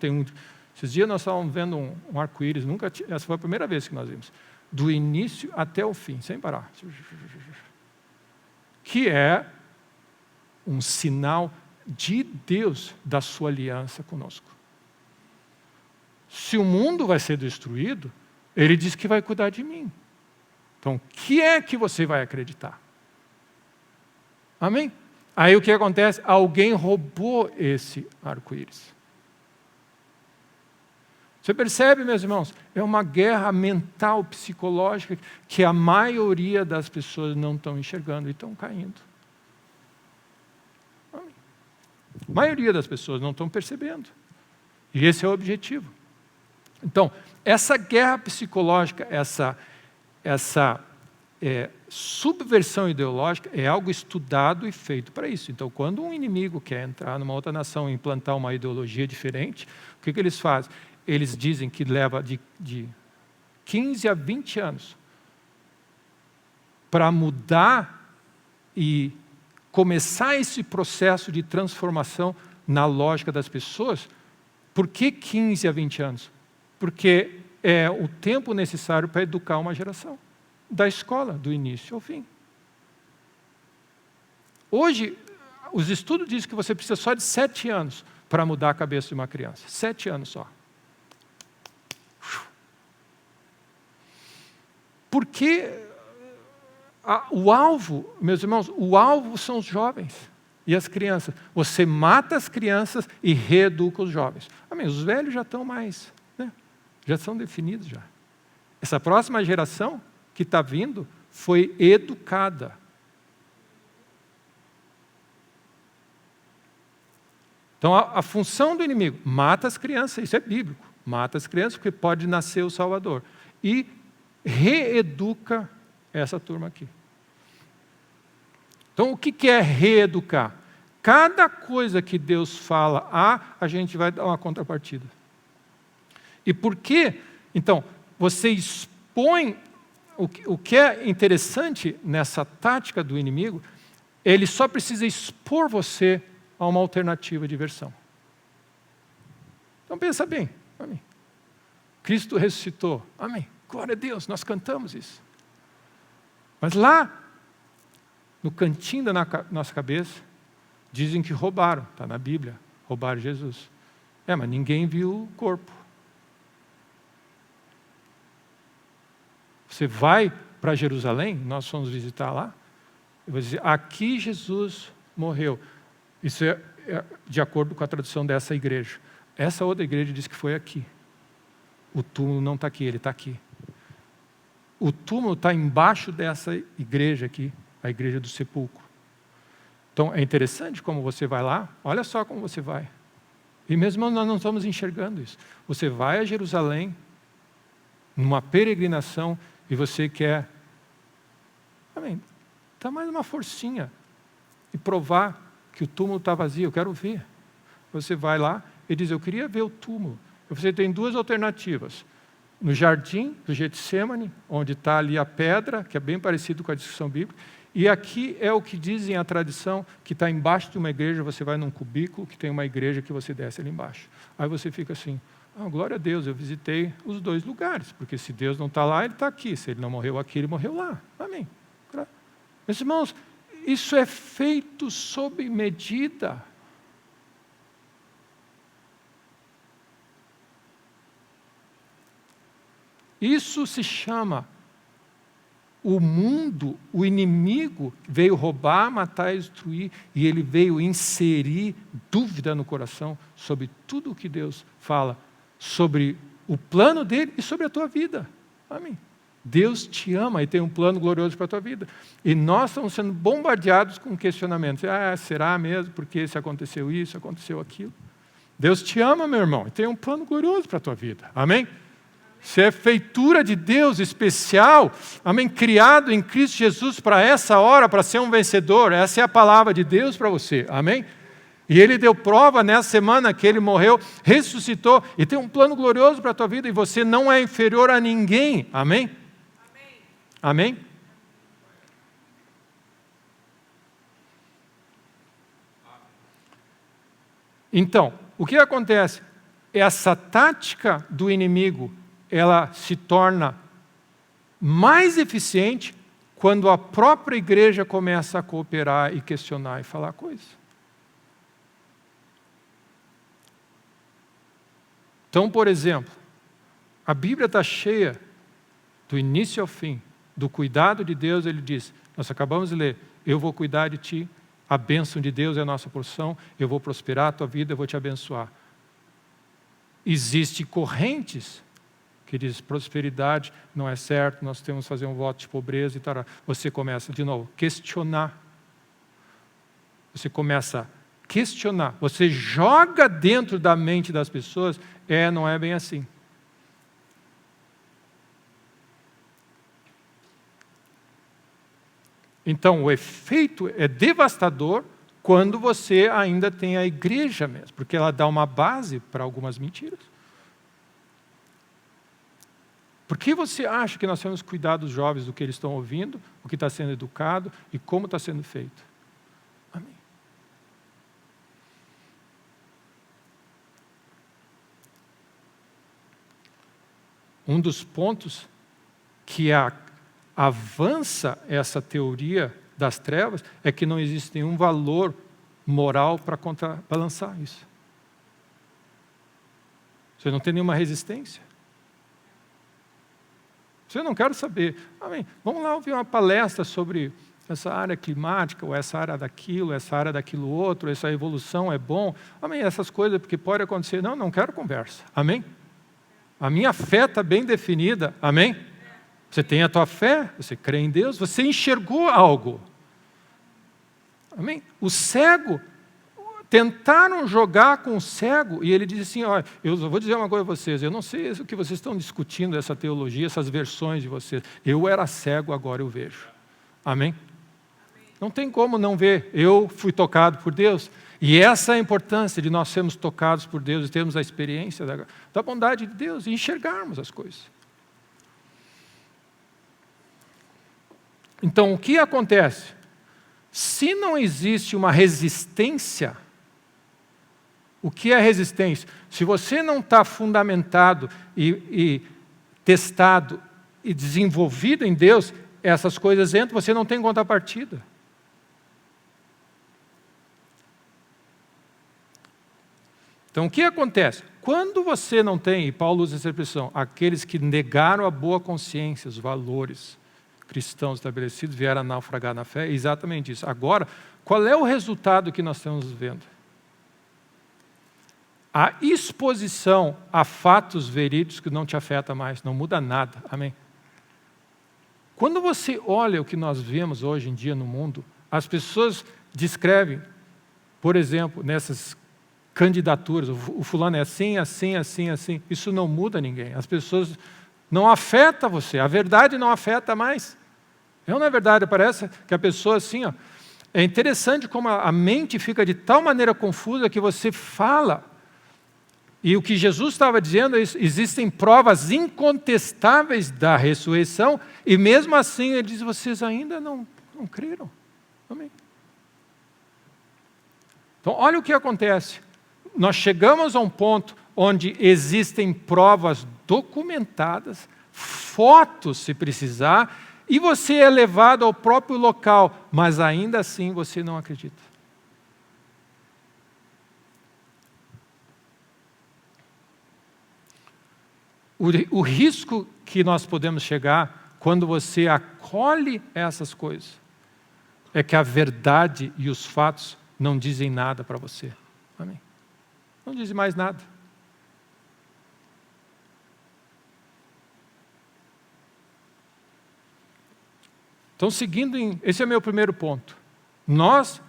Speaker 1: Esses dias nós estávamos vendo um arco-íris, essa foi a primeira vez que nós vimos, do início até o fim, sem parar. Que é um sinal de Deus, da sua aliança conosco. Se o mundo vai ser destruído, Ele diz que vai cuidar de mim. Então, o que é que você vai acreditar? Amém? Aí o que acontece? Alguém roubou esse arco-íris. Você percebe, meus irmãos? É uma guerra mental, psicológica, que a maioria das pessoas não estão enxergando e estão caindo. Amém. A maioria das pessoas não estão percebendo. E esse é o objetivo. Então, essa guerra psicológica, essa subversão ideológica é algo estudado e feito para isso. Então, quando um inimigo quer entrar numa outra nação e implantar uma ideologia diferente, o que eles fazem? Eles dizem que leva de 15 a 20 anos para mudar e começar esse processo de transformação na lógica das pessoas. Por que 15 a 20 anos? Porque é o tempo necessário para educar uma geração. Da escola, do início ao fim. Hoje, os estudos dizem que você precisa só de 7 anos para mudar a cabeça de uma criança. 7 anos só. Porque o alvo, meus irmãos, o alvo são os jovens e as crianças. Você mata as crianças e reeduca os jovens. Amém, os velhos já estão mais, já são definidos já. Essa próxima geração que está vindo foi educada. Então, a função do inimigo, mata as crianças, isso é bíblico, mata as crianças porque pode nascer o Salvador. E reeduca essa turma aqui. Então, o que é reeducar? Cada coisa que Deus fala a gente vai dar uma contrapartida. E por quê? Então, você expõe. O que é interessante nessa tática do inimigo, ele só precisa expor você a uma alternativa de versão. Então pensa bem, amém. Cristo ressuscitou, amém. Glória a Deus, nós cantamos isso. Mas lá, no cantinho da nossa cabeça, dizem que roubaram, está na Bíblia, roubaram Jesus. Mas ninguém viu o corpo. Você vai para Jerusalém, nós fomos visitar lá, e vou dizer, aqui Jesus morreu. Isso é de acordo com a tradução dessa igreja. Essa outra igreja diz que foi aqui. O túmulo não está aqui, ele está aqui. O túmulo está embaixo dessa igreja aqui, a igreja do sepulcro. Então é interessante como você vai lá, olha só como você vai. E mesmo nós não estamos enxergando isso. Você vai a Jerusalém, numa peregrinação, e você quer, dá mais uma forcinha e provar que o túmulo está vazio, eu quero ver. Você vai lá, Ele diz, eu queria ver o túmulo. Você tem duas alternativas. No jardim do Getsemane, onde está ali a pedra, que é bem parecido com a descrição bíblica, e aqui é o que dizem a tradição, que está embaixo de uma igreja, você vai num cubículo, que tem uma igreja que você desce ali embaixo. Aí você fica assim, glória a Deus, eu visitei os dois lugares, porque se Deus não está lá, Ele está aqui. Se Ele não morreu aqui, Ele morreu lá. Amém. Meus irmãos, isso é feito sob medida. Isso se chama o mundo, o inimigo veio roubar, matar e destruir, e ele veio inserir dúvida no coração sobre tudo o que Deus fala, sobre o plano dele e sobre a tua vida. Amém. Deus te ama e tem um plano glorioso para a tua vida. E nós estamos sendo bombardeados com questionamentos. Será mesmo? Porque se aconteceu isso, aconteceu aquilo? Deus te ama, meu irmão, e tem um plano glorioso para a tua vida. Amém? Você é feitura de Deus especial, amém, criado em Cristo Jesus para essa hora, para ser um vencedor. Essa é a palavra de Deus para você, amém? E Ele deu prova nessa semana que Ele morreu, ressuscitou e tem um plano glorioso para a tua vida e você não é inferior a ninguém, amém? Amém? Então, o que acontece? Essa tática do inimigo, ela se torna mais eficiente quando a própria igreja começa a cooperar e questionar e falar coisas. Então, por exemplo, a Bíblia está cheia, do início ao fim, do cuidado de Deus. Ele diz, nós acabamos de ler, eu vou cuidar de ti, a bênção de Deus é a nossa porção, eu vou prosperar a tua vida, eu vou te abençoar. Existem correntes que diz prosperidade não é certo, nós temos que fazer um voto de pobreza e tal. Você começa, de novo, questionar. Você começa a questionar. Você joga dentro da mente das pessoas, não é bem assim. Então, o efeito é devastador quando você ainda tem a igreja mesmo, porque ela dá uma base para algumas mentiras. Por que você acha que nós temos que cuidar dos jovens, do que eles estão ouvindo, o que está sendo educado e como está sendo feito? Amém. Um dos pontos que avança essa teoria das trevas é que não existe nenhum valor moral para contrabalançar isso. Você não tem nenhuma resistência. Eu não quero saber. Amém. Vamos lá ouvir uma palestra sobre essa área climática, ou essa área daquilo outro, essa evolução é bom. Amém. Essas coisas, porque pode acontecer. Não quero conversa. Amém. A minha fé está bem definida. Amém. Você tem a tua fé, você crê em Deus, você enxergou algo. Amém. O cego, tentaram jogar com o cego, e ele disse assim, olha, eu vou dizer uma coisa a vocês, eu não sei o que vocês estão discutindo, essa teologia, essas versões de vocês. Eu era cego, agora eu vejo. Amém? Não tem como não ver. Eu fui tocado por Deus. E essa é a importância de nós sermos tocados por Deus e termos a experiência da bondade de Deus e enxergarmos as coisas. Então, o que acontece? Se não existe uma resistência, o que é resistência? Se você não está fundamentado e testado e desenvolvido em Deus, essas coisas entram, você não tem contrapartida. Então, o que acontece? Quando você não tem, e Paulo usa essa expressão, aqueles que negaram a boa consciência, os valores cristãos estabelecidos, vieram a naufragar na fé, é exatamente isso. Agora, qual é o resultado que nós estamos vendo? A exposição a fatos verídicos que não te afeta mais, não muda nada. Amém? Quando você olha o que nós vemos hoje em dia no mundo, as pessoas descrevem, por exemplo, nessas candidaturas, o fulano é assim, assim, assim, assim. Isso não muda ninguém. As pessoas não afeta você. A verdade não afeta mais. Não é verdade? Parece que a pessoa assim, ó, é interessante como a mente fica de tal maneira confusa que você fala E o que Jesus estava dizendo é isso: existem provas incontestáveis da ressurreição, e mesmo assim ele diz, vocês ainda não creram. Amém. Então olha o que acontece. Nós chegamos a um ponto onde existem provas documentadas, fotos se precisar, e você é levado ao próprio local, mas ainda assim você não acredita. O risco que nós podemos chegar quando você acolhe essas coisas é que a verdade e os fatos não dizem nada para você. Amém? Não dizem mais nada. Então, esse é o meu primeiro ponto. Nós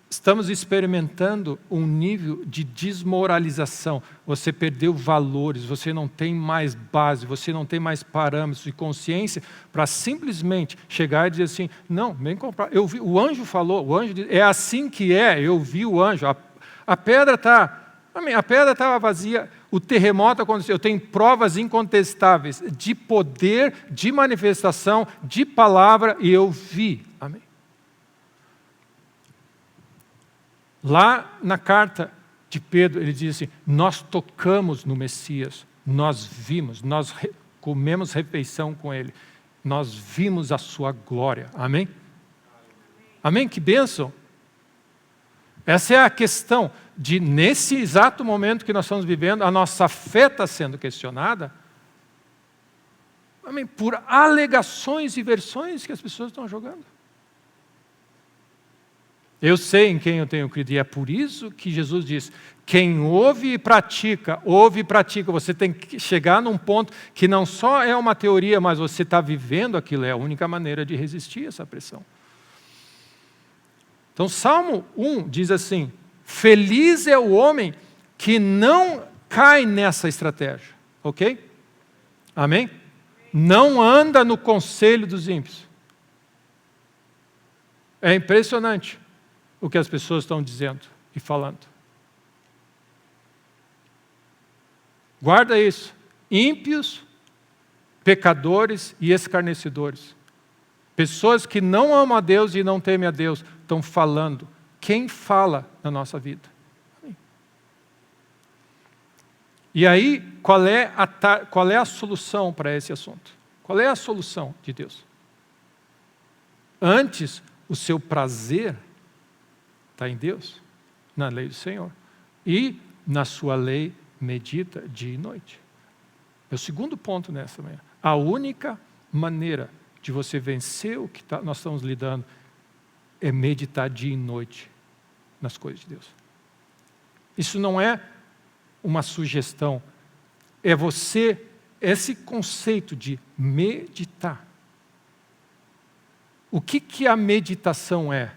Speaker 1: estamos experimentando um nível de desmoralização. Você perdeu valores, você não tem mais base, você não tem mais parâmetros de consciência para simplesmente chegar e dizer assim, não, vem comprar. Eu vi, o anjo falou, o anjo disse, é assim que é, eu vi o anjo. A pedra estava vazia, o terremoto aconteceu. Eu tenho provas incontestáveis de poder, de manifestação, de palavra, e eu vi. Amém. Lá na carta de Pedro, ele diz assim, nós tocamos no Messias, nós vimos, nós comemos refeição com ele, nós vimos a sua glória. Amém? Amém? Que bênção! Essa é a questão de, nesse exato momento que nós estamos vivendo, a nossa fé está sendo questionada, amém, por alegações e versões que as pessoas estão jogando. Eu sei em quem eu tenho crido, e é por isso que Jesus diz, quem ouve e pratica, você tem que chegar num ponto que não só é uma teoria, mas você está vivendo aquilo, é a única maneira de resistir a essa pressão. Então, Salmo 1 diz assim, feliz é o homem que não cai nessa estratégia, ok? Amém? Não anda no conselho dos ímpios. É impressionante o que as pessoas estão dizendo e falando. Guarda isso. Ímpios, pecadores e escarnecedores. Pessoas que não amam a Deus e não temem a Deus estão falando. Quem fala na nossa vida? E aí, qual é a solução para esse assunto? Qual é a solução de Deus? Antes, o seu prazer está em Deus, na lei do Senhor. E na sua lei medita dia e noite. É o segundo ponto nessa manhã. A única maneira de você vencer o que nós estamos lidando é meditar dia e noite nas coisas de Deus. Isso não é uma sugestão, é esse conceito de meditar. O que a meditação é?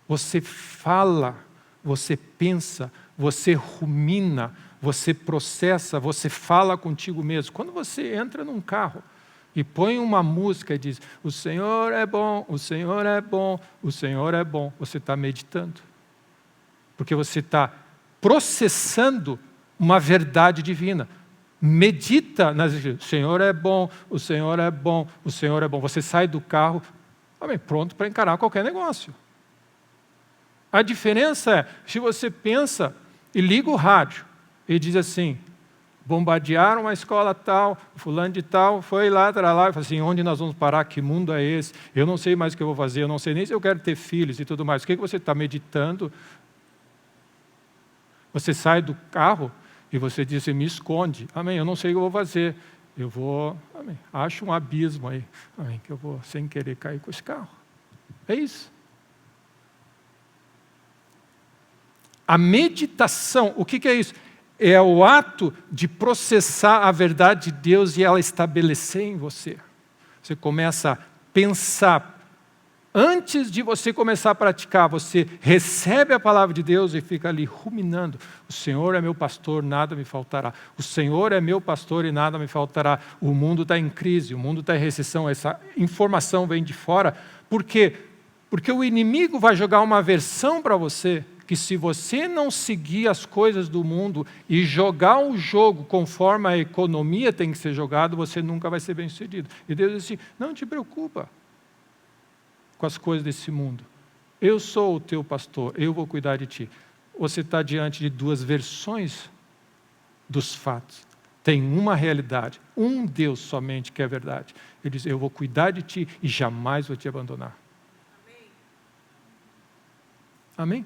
Speaker 1: Você fala, você pensa, você rumina, você processa, você fala contigo mesmo. Quando você entra num carro e põe uma música e diz, o Senhor é bom, o Senhor é bom, o Senhor é bom, você está meditando. Porque você está processando uma verdade divina. Medita nas Escrituras. O Senhor é bom, o Senhor é bom, o Senhor é bom. Você sai do carro, pronto para encarar qualquer negócio. A diferença é, se você pensa e liga o rádio e diz assim, bombardearam uma escola tal, fulano de tal, foi lá, e fala assim, onde nós vamos parar, que mundo é esse? Eu não sei mais o que eu vou fazer, eu não sei nem se eu quero ter filhos e tudo mais. O que você está meditando? Você sai do carro e você diz assim, me esconde. Amém, eu não sei o que eu vou fazer. Eu vou, amém, acho um abismo aí, amém, que eu vou sem querer cair com esse carro. É isso. A meditação, o que é isso? É o ato de processar a verdade de Deus e ela estabelecer em você. Você começa a pensar. Antes de você começar a praticar, você recebe a palavra de Deus e fica ali ruminando. O Senhor é meu pastor, nada me faltará. O Senhor é meu pastor e nada me faltará. O mundo está em crise, o mundo está em recessão. Essa informação vem de fora. Por quê? Porque o inimigo vai jogar uma versão para você que se você não seguir as coisas do mundo e jogar o jogo conforme a economia tem que ser jogado, você nunca vai ser bem-sucedido. E Deus diz assim, não te preocupa com as coisas desse mundo. Eu sou o teu pastor, eu vou cuidar de ti. Você está diante de duas versões dos fatos. Tem uma realidade, um Deus somente que é verdade. Ele diz, eu vou cuidar de ti e jamais vou te abandonar. Amém?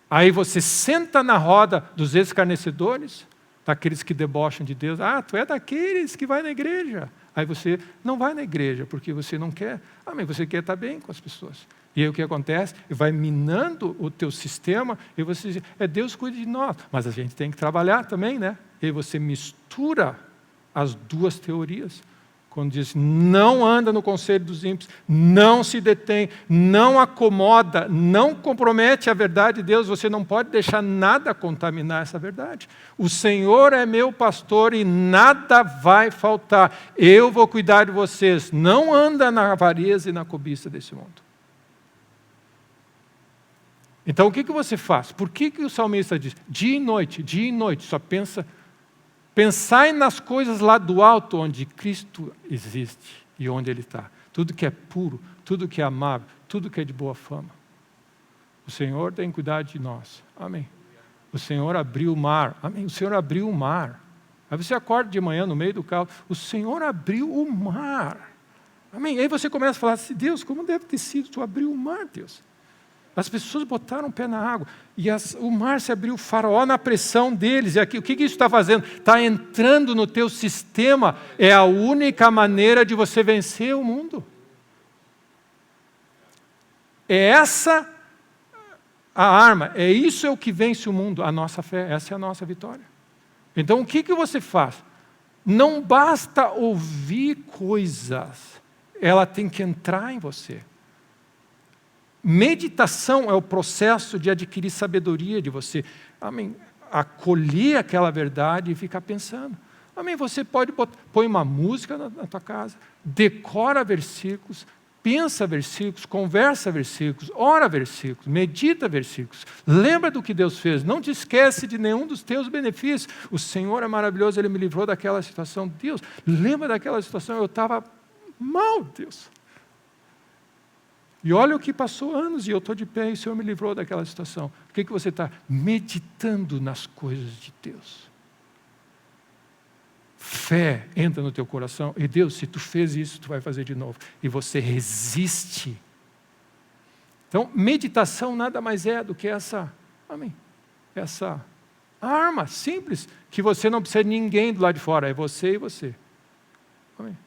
Speaker 1: Aí você senta na roda dos escarnecedores, daqueles que debocham de Deus. Ah, tu é daqueles que vai na igreja. Aí você não vai na igreja, porque você não quer. Amém, você quer estar bem com as pessoas. E aí o que acontece? Vai minando o teu sistema, e você diz, Deus cuida de nós. Mas a gente tem que trabalhar também, né? E aí você mistura as duas teorias. Quando diz, não anda no conselho dos ímpios, não se detém, não acomoda, não compromete a verdade de Deus, você não pode deixar nada contaminar essa verdade. O Senhor é meu pastor e nada vai faltar. Eu vou cuidar de vocês. Não anda na avareza e na cobiça desse mundo. Então o que você faz? Por que o salmista diz, dia e noite, só pensai nas coisas lá do alto, onde Cristo existe e onde Ele está. Tudo que é puro, tudo que é amável, tudo que é de boa fama. O Senhor tem cuidado de nós. Amém. O Senhor abriu o mar. Amém. O Senhor abriu o mar. Aí você acorda de manhã no meio do caos. O Senhor abriu o mar. Amém. Aí você começa a falar assim, Deus, como deve ter sido tu abriu o mar, Deus? As pessoas botaram o pé na água e o mar se abriu, o faraó na pressão deles. E aqui, o que isso está fazendo? Está entrando no teu sistema. É a única maneira de você vencer o mundo. É essa a arma, é isso o que vence o mundo, a nossa fé. Essa é a nossa vitória. Então o que você faz? Não basta ouvir coisas, ela tem que entrar em você. Meditação é o processo de adquirir sabedoria de você. Amém. Acolher aquela verdade e ficar pensando. Amém. Você pode põe uma música na tua casa, decora versículos, pensa versículos, conversa versículos, ora versículos, medita versículos. Lembra do que Deus fez. Não te esquece de nenhum dos teus benefícios. O Senhor é maravilhoso, Ele me livrou daquela situação. Deus, lembra daquela situação? Eu estava mal, Deus. E olha o que passou anos e eu estou de pé e o Senhor me livrou daquela situação. O que você está? Meditando nas coisas de Deus. Fé entra no teu coração e Deus, se tu fez isso, tu vai fazer de novo. E você resiste. Então, meditação nada mais é do que essa arma simples, que você não precisa de ninguém do lado de fora, é você e você. Amém.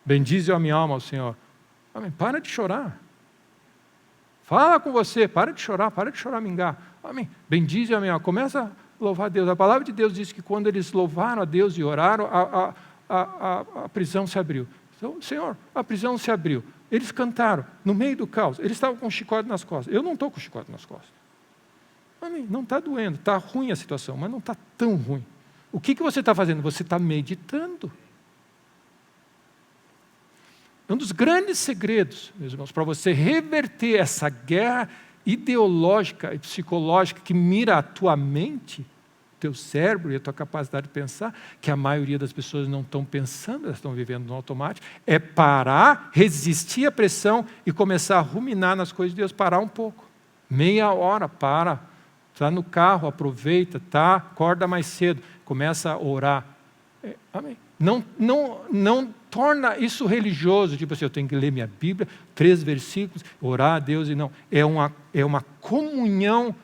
Speaker 1: Bendize a minha alma ao Senhor. Amém. Para de chorar. Fala com você, para de choramingar. Amém. Bendize a minha alma. Começa a louvar a Deus. A palavra de Deus diz que quando eles louvaram a Deus e oraram, a prisão se abriu. Então, Senhor, a prisão se abriu. Eles cantaram no meio do caos. Eles estavam com chicote nas costas. Eu não estou com chicote nas costas. Amém. Não está doendo, está ruim a situação, mas não está tão ruim. O que você está fazendo? Você está meditando. Um dos grandes segredos, meus irmãos, para você reverter essa guerra ideológica e psicológica que mira a tua mente, teu cérebro e a tua capacidade de pensar, que a maioria das pessoas não estão pensando, elas estão vivendo no automático, é parar, resistir à pressão e começar a ruminar nas coisas de Deus, parar um pouco. Meia hora, para. Está no carro, aproveita, acorda mais cedo, começa a orar. Amém. Não torna isso religioso, tipo assim, eu tenho que ler minha Bíblia, 3 versículos, orar a Deus, e não. É uma comunhão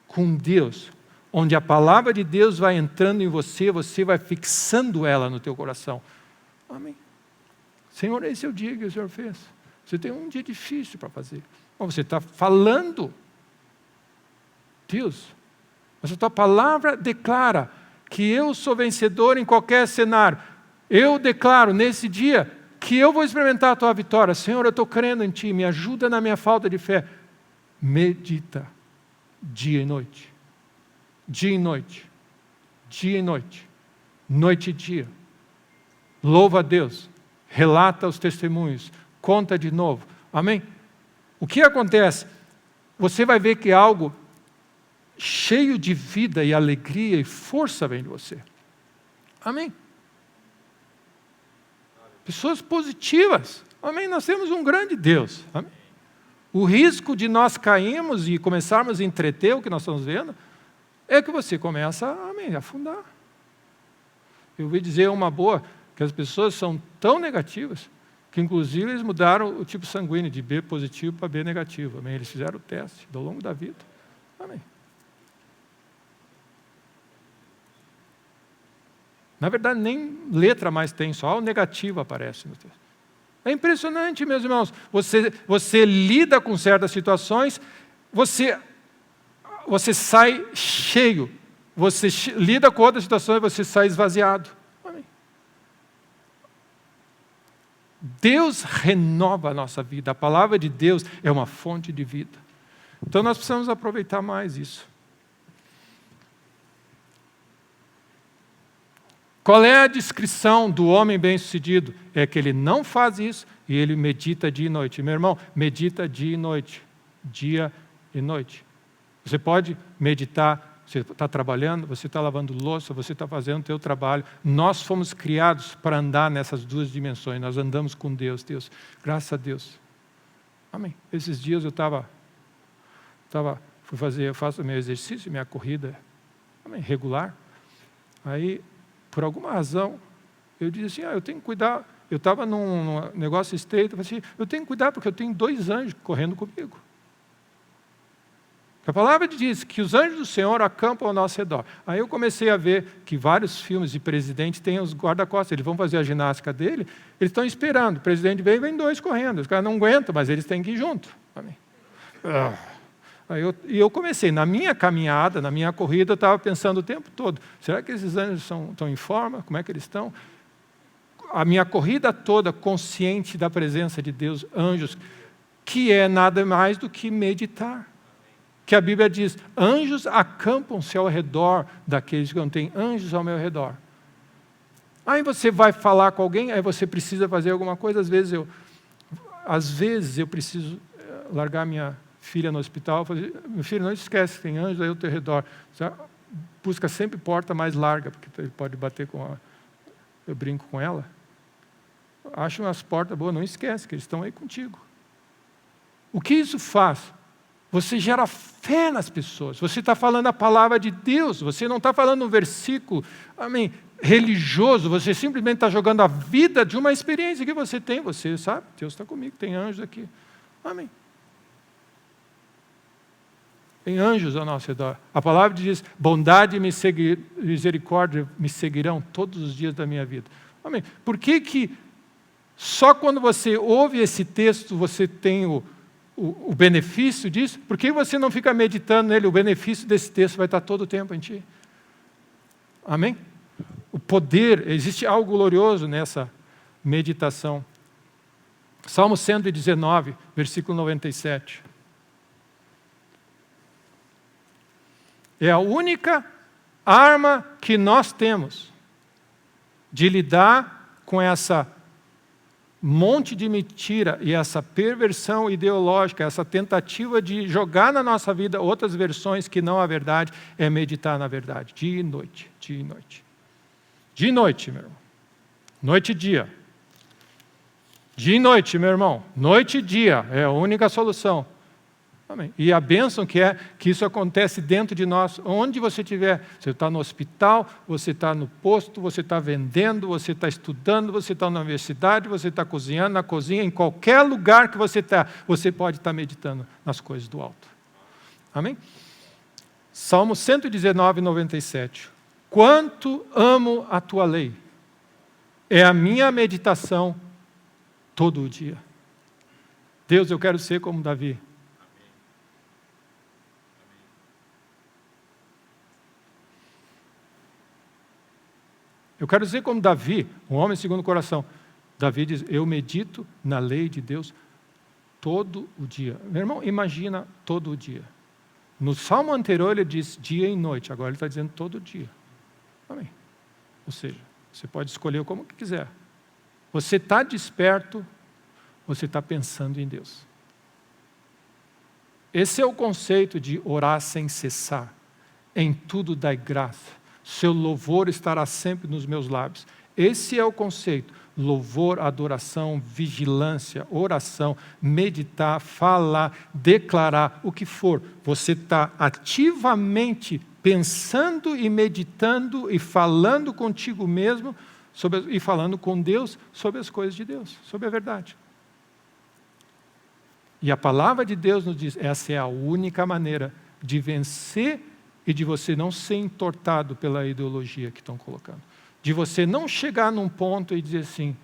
Speaker 1: com Deus, onde a palavra de Deus vai entrando em você, você vai fixando ela no teu coração. Amém. Senhor, esse é o dia que o Senhor fez. Você tem um dia difícil para fazer. Mas você está falando. Deus, mas a tua palavra declara que eu sou vencedor em qualquer cenário. Eu declaro nesse dia que eu vou experimentar a tua vitória. Senhor, eu estou crendo em ti, me ajuda na minha falta de fé. Medita dia e noite. Dia e noite. Dia e noite. Noite e dia. Louva a Deus. Relata os testemunhos. Conta de novo. Amém? O que acontece? Você vai ver que algo cheio de vida e alegria e força vem de você. Amém? Pessoas positivas. Amém? Nós temos um grande Deus. Amém? O risco de nós cairmos e começarmos a entreter o que nós estamos vendo é que você começa a afundar. Eu ouvi dizer uma boa, que as pessoas são tão negativas que inclusive eles mudaram o tipo sanguíneo de B positivo para B negativo. Amém? Eles fizeram o teste ao longo da vida. Amém? Na verdade, nem letra mais tem, só o negativo aparece no texto. É impressionante, meus irmãos. Você lida com certas situações, você sai cheio. Você lida com outras situações, você sai esvaziado. Amém. Deus renova a nossa vida. A palavra de Deus é uma fonte de vida. Então nós precisamos aproveitar mais isso. Qual é a descrição do homem bem-sucedido? É que ele não faz isso e ele medita dia e noite. Meu irmão, medita dia e noite. Dia e noite. Você pode meditar, você está trabalhando, você está lavando louça, você está fazendo o seu trabalho. Nós fomos criados para andar nessas duas dimensões. Nós andamos com Deus. Graças a Deus. Amém. Esses dias eu eu faço meu exercício, minha corrida, amém, regular. Aí, por alguma razão, eu disse assim, eu tenho que cuidar. Eu estava num negócio estreito, eu falei assim, eu tenho que cuidar porque eu tenho 2 anjos correndo comigo. A palavra diz que os anjos do Senhor acampam ao nosso redor. Aí eu comecei a ver que vários filmes de presidente têm os guarda-costas, eles vão fazer a ginástica dele, eles estão esperando, o presidente vem 2 correndo, os caras não aguentam, mas eles têm que ir junto. Amém. Eu comecei, na minha caminhada, na minha corrida, eu estava pensando o tempo todo, será que esses anjos estão em forma? Como é que eles estão? A minha corrida toda consciente da presença de Deus, anjos, que é nada mais do que meditar. Que a Bíblia diz, anjos acampam-se ao redor daqueles que não têm anjos ao meu redor. Aí você vai falar com alguém, aí você precisa fazer alguma coisa, às vezes eu preciso largar minha filha no hospital, fazer, meu filho, não esquece que tem anjos aí ao teu redor. Você busca sempre porta mais larga, porque ele pode bater eu brinco com ela. Acha umas portas boas, não esquece que eles estão aí contigo. O que isso faz? Você gera fé nas pessoas. Você está falando a palavra de Deus. Você não está falando um versículo, amém, religioso. Você simplesmente está jogando a vida de uma experiência que você tem. Você sabe, Deus está comigo, tem anjos aqui. Amém. Tem anjos ao nosso redor. A palavra diz, bondade e misericórdia me seguirão todos os dias da minha vida. Amém. Por que só quando você ouve esse texto você tem o benefício disso? Por que você não fica meditando nele? O benefício desse texto vai estar todo o tempo em ti. Amém? O poder, existe algo glorioso nessa meditação. Salmo 119, versículo 97. É a única arma que nós temos de lidar com essa monte de mentira e essa perversão ideológica, essa tentativa de jogar na nossa vida outras versões que não a verdade, é meditar na verdade, dia e noite, dia e noite. Dia e noite, meu irmão. Noite e dia. Dia e noite, meu irmão. Noite e dia é a única solução. Amém. E a bênção que isso acontece dentro de nós, onde você estiver. Você está no hospital, você está no posto, você está vendendo, você está estudando, você está na universidade, você está cozinhando, na cozinha, em qualquer lugar que você está, você pode estar meditando nas coisas do alto. Amém? Salmo 119, 97. Quanto amo a tua lei, é a minha meditação todo o dia. Deus, eu quero ser como Davi. Eu quero dizer como Davi, um homem segundo o coração. Davi diz, eu medito na lei de Deus todo o dia. Meu irmão, imagina todo o dia. No salmo anterior ele diz dia e noite, agora ele está dizendo todo dia. Amém. Ou seja, você pode escolher como que quiser. Você está desperto, você está pensando em Deus. Esse é o conceito de orar sem cessar. em tudo dai graça. Seu louvor estará sempre nos meus lábios. Esse é o conceito. Louvor, adoração, vigilância, oração, meditar, falar, declarar, o que for. Você está ativamente pensando e meditando e falando contigo mesmo e falando com Deus sobre as coisas de Deus, sobre a verdade. E a palavra de Deus nos diz, essa é a única maneira de vencer e de você não ser entortado pela ideologia que estão colocando. De você não chegar num ponto e dizer assim,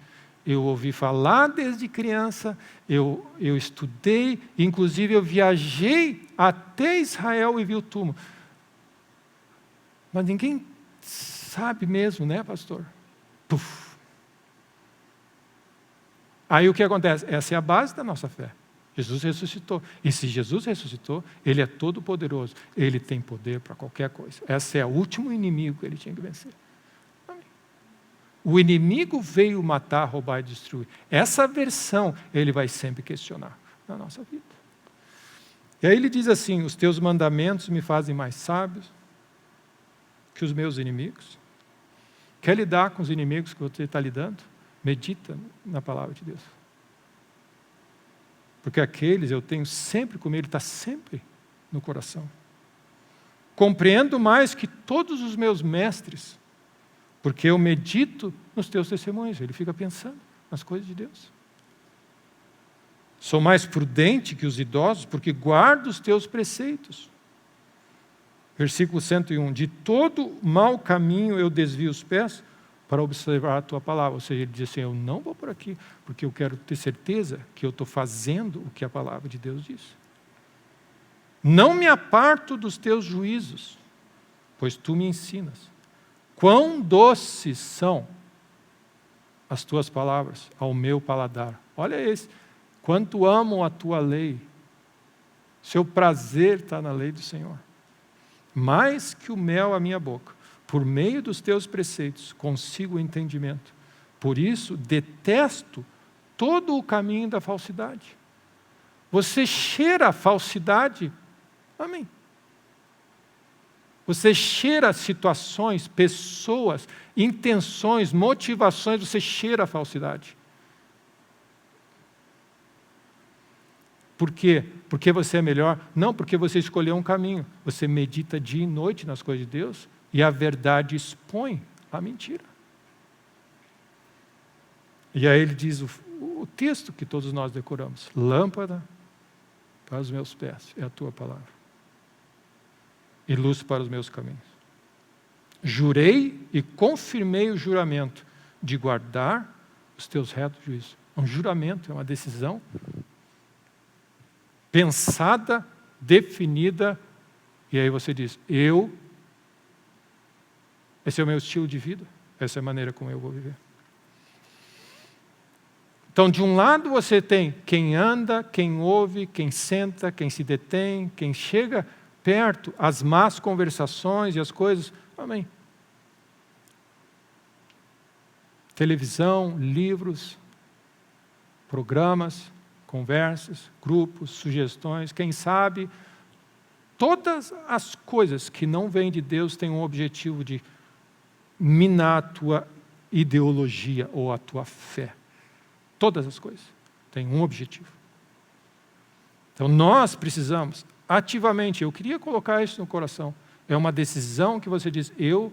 Speaker 1: eu ouvi falar desde criança, eu estudei, inclusive eu viajei até Israel e vi o túmulo. Mas ninguém sabe mesmo, né, pastor? Puf. Aí o que acontece? Essa é a base da nossa fé. Jesus ressuscitou. E se Jesus ressuscitou, Ele é todo poderoso. Ele tem poder para qualquer coisa. Esse é o último inimigo que Ele tinha que vencer. Amém. O inimigo veio matar, roubar e destruir. Essa versão Ele vai sempre questionar na nossa vida. E aí Ele diz assim, os teus mandamentos me fazem mais sábios que os meus inimigos. Quer lidar com os inimigos que você está lidando? Medita na palavra de Deus. Porque aqueles eu tenho sempre comigo, ele está sempre no coração. Compreendo mais que todos os meus mestres, porque eu medito nos teus testemunhos. Ele fica pensando nas coisas de Deus. Sou mais prudente que os idosos, porque guardo os teus preceitos. Versículo 101, de todo mau caminho eu desvio os pés, para observar a tua palavra. Ou seja, ele diz assim, eu não vou por aqui, porque eu quero ter certeza que eu estou fazendo o que a palavra de Deus diz. Não me aparto dos teus juízos, pois tu me ensinas. Quão doces são as tuas palavras ao meu paladar. Olha esse, quanto amo a tua lei. Seu prazer está na lei do Senhor. Mais que o mel à minha boca. Por meio dos teus preceitos, consigo o entendimento. Por isso, detesto todo o caminho da falsidade. Você cheira a falsidade? Amém. Você cheira situações, pessoas, intenções, motivações, você cheira a falsidade. Por quê? Porque você é melhor? Não, porque você escolheu um caminho. Você medita dia e noite nas coisas de Deus, e a verdade expõe a mentira. E aí ele diz o texto que todos nós decoramos. Lâmpada para os meus pés é a tua palavra. E luz para os meus caminhos. Jurei e confirmei o juramento de guardar os teus retos juízos. Um juramento é uma decisão pensada, definida, e aí você diz, esse é o meu estilo de vida, essa é a maneira como eu vou viver. Então, de um lado você tem quem anda, quem ouve, quem senta, quem se detém, quem chega perto, as más conversações e as coisas. Amém. Televisão, livros, programas, conversas, grupos, sugestões, quem sabe, todas as coisas que não vêm de Deus têm um objetivo de minar a tua ideologia ou a tua fé. Todas as coisas têm um objetivo. Então nós precisamos ativamente, eu queria colocar isso no coração, é uma decisão que você diz, eu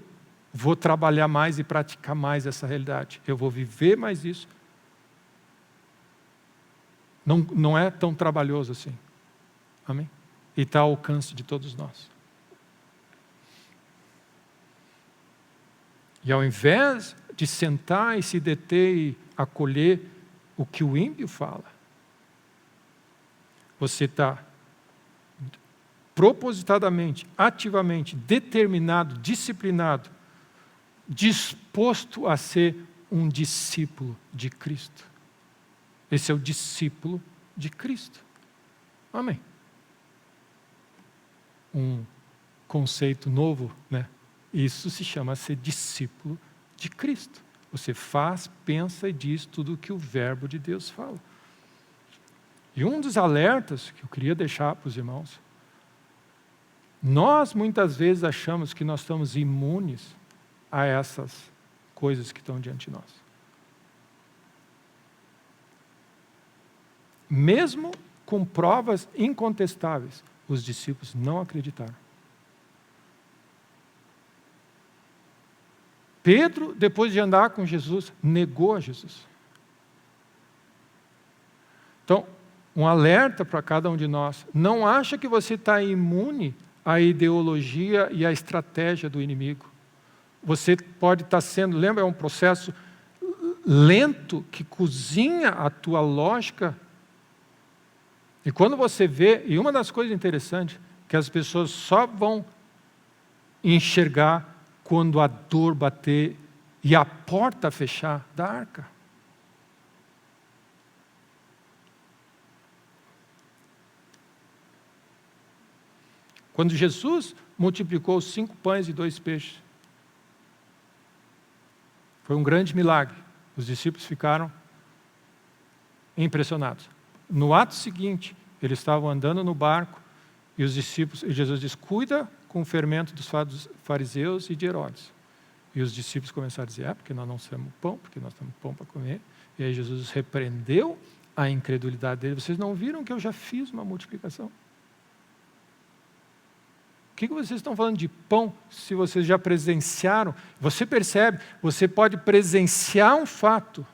Speaker 1: vou trabalhar mais e praticar mais essa realidade, eu vou viver mais isso. Não é tão trabalhoso assim. Amém? E está ao alcance de todos nós. E ao invés de sentar e se deter e acolher o que o ímpio fala, você está propositadamente, ativamente, determinado, disciplinado, disposto a ser um discípulo de Cristo. Esse é o discípulo de Cristo. Amém. Um conceito novo, né? Isso se chama ser discípulo de Cristo. Você faz, pensa e diz tudo o que o verbo de Deus fala. E um dos alertas que eu queria deixar para os irmãos Nós muitas vezes achamos que nós estamos imunes a essas coisas que estão diante de nós. Mesmo com provas incontestáveis, os discípulos não acreditaram. Pedro, depois de andar com Jesus, negou a Jesus. Então, um alerta para cada um de nós. Não acha que você está imune à ideologia e à estratégia do inimigo. Você pode estar sendo, lembra, é um processo lento que cozinha a tua lógica. E quando você vê, e uma das coisas interessantes, que as pessoas só vão enxergar quando a dor bater e a porta fechar da arca. Quando Jesus multiplicou os 5 pães e 2 peixes, foi um grande milagre. Os discípulos ficaram impressionados. No ato seguinte, eles estavam andando no barco e os discípulos, e Jesus diz: cuida com o fermento dos fariseus e de Herodes. E os discípulos começaram a dizer: porque nós não temos pão, porque nós temos pão para comer. E aí Jesus repreendeu a incredulidade deles. Vocês não viram que eu já fiz uma multiplicação? O que vocês estão falando de pão, se vocês já presenciaram? Você percebe, você pode presenciar um fato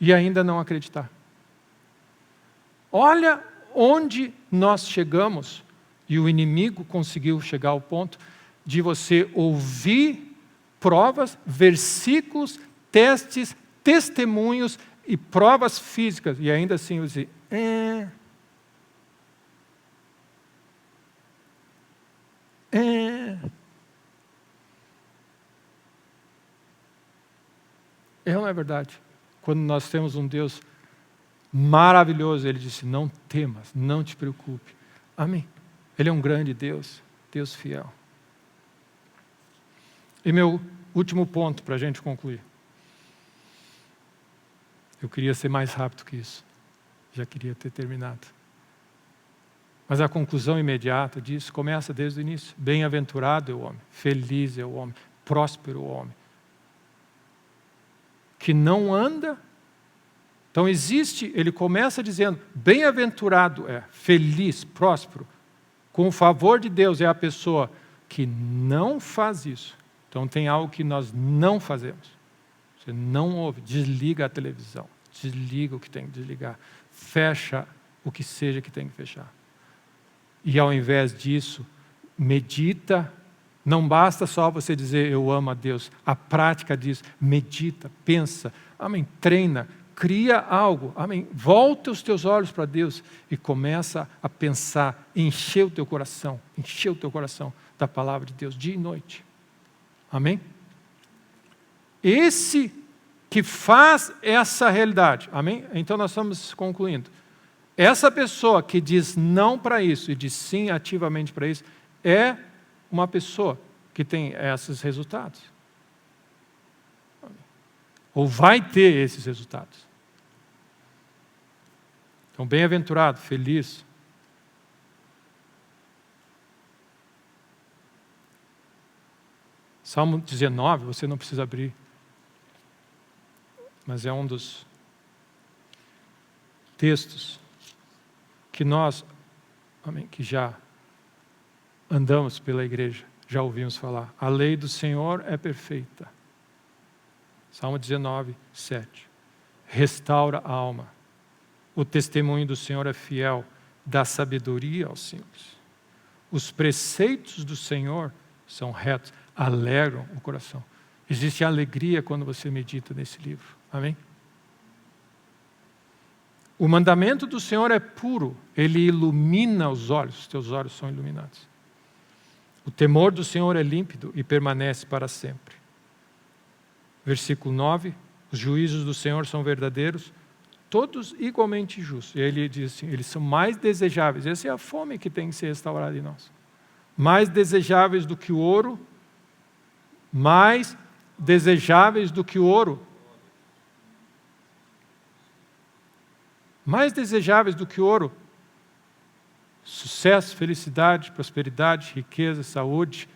Speaker 1: e ainda não acreditar. Olha onde nós chegamos, e o inimigo conseguiu chegar ao ponto de você ouvir provas, versículos, testes, testemunhos e provas físicas, e ainda assim você não é verdade. Quando nós temos um Deus maravilhoso, Ele disse: não temas, não te preocupe. Amém. Ele é um grande Deus, Deus fiel. E meu último ponto para a gente concluir. Eu queria ser mais rápido que isso. Já queria ter terminado. Mas a conclusão imediata disso começa desde o início. Bem-aventurado é o homem, feliz é o homem, próspero é o homem, que não anda. Então existe, ele começa dizendo: bem-aventurado é, feliz, próspero, com o favor de Deus, é a pessoa que não faz isso. Então tem algo que nós não fazemos. Você não ouve, desliga a televisão, desliga o que tem que desligar, fecha o que seja que tem que fechar. E ao invés disso, medita. Não basta só você dizer eu amo a Deus, a prática disso, medita, pensa, amém, treina, cria algo, amém, volta os teus olhos para Deus e começa a pensar, encher o teu coração da palavra de Deus dia e noite, amém? Esse que faz essa realidade, amém? Então nós estamos concluindo. Essa pessoa que diz não para isso e diz sim ativamente para isso, é uma pessoa que tem esses resultados. Ou vai ter esses resultados. Então, bem-aventurado, feliz. Salmo 19, você não precisa abrir, mas é um dos textos que nós, amém, que já andamos pela igreja, já ouvimos falar. A lei do Senhor é perfeita. Salmo 19, 7. Restaura a alma. O testemunho do Senhor é fiel, dá sabedoria aos simples. Os preceitos do Senhor são retos, alegram o coração. Existe alegria quando você medita nesse livro. Amém? O mandamento do Senhor é puro, ele ilumina os olhos teus olhos são iluminados. O temor do Senhor é límpido e permanece para sempre. Versículo 9, os juízos do Senhor são verdadeiros, todos igualmente justos. E ele diz assim, eles são mais desejáveis. Essa é a fome que tem que ser restaurada em nós. Mais desejáveis do que o ouro, mais desejáveis do que o ouro. Mais desejáveis do que o ouro sucesso, felicidade, prosperidade, riqueza, saúde.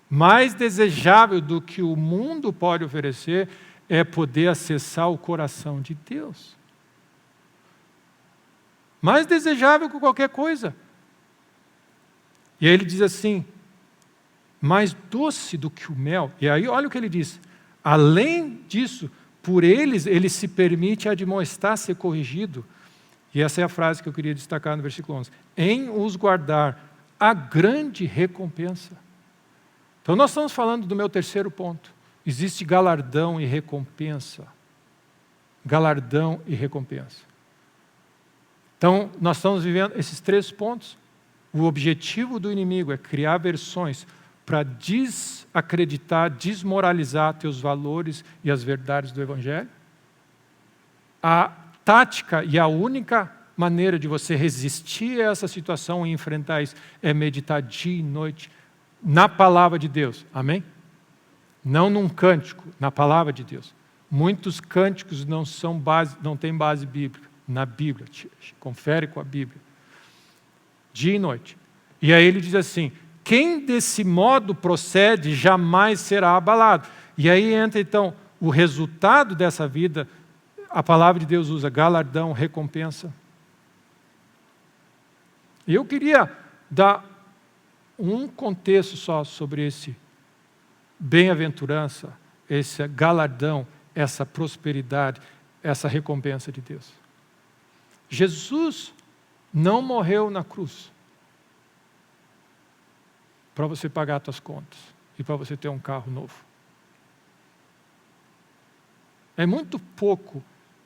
Speaker 1: Mais desejável do que o mundo pode oferecer é poder acessar o coração de Deus. Mais desejável que qualquer coisa. E aí ele diz assim, mais doce do que o mel. E aí olha o que ele diz. Além disso, por eles, ele se permite admoestar, ser corrigido. E essa é a frase que eu queria destacar no versículo 11. Em os guardar a grande recompensa. Então nós estamos falando do meu terceiro ponto. Existe galardão e recompensa. Galardão e recompensa. Então nós estamos vivendo esses 3 pontos. O objetivo do inimigo é criar versões para desacreditar, desmoralizar teus valores e as verdades do Evangelho. A tática e a única maneira de você resistir a essa situação e enfrentar isso é meditar dia e noite na palavra de Deus. Amém? Não num cântico, na palavra de Deus. Muitos cânticos não têm base bíblica. Na Bíblia, confere com a Bíblia. Dia e noite. E aí ele diz assim, quem desse modo procede jamais será abalado. E aí entra então o resultado dessa vida, a palavra de Deus usa galardão, recompensa. E eu queria dar um contexto só sobre esse bem-aventurança, esse galardão, essa prosperidade, essa recompensa de Deus. Jesus não morreu na cruz para você pagar as suas contas e para você ter um carro novo. É muito pouco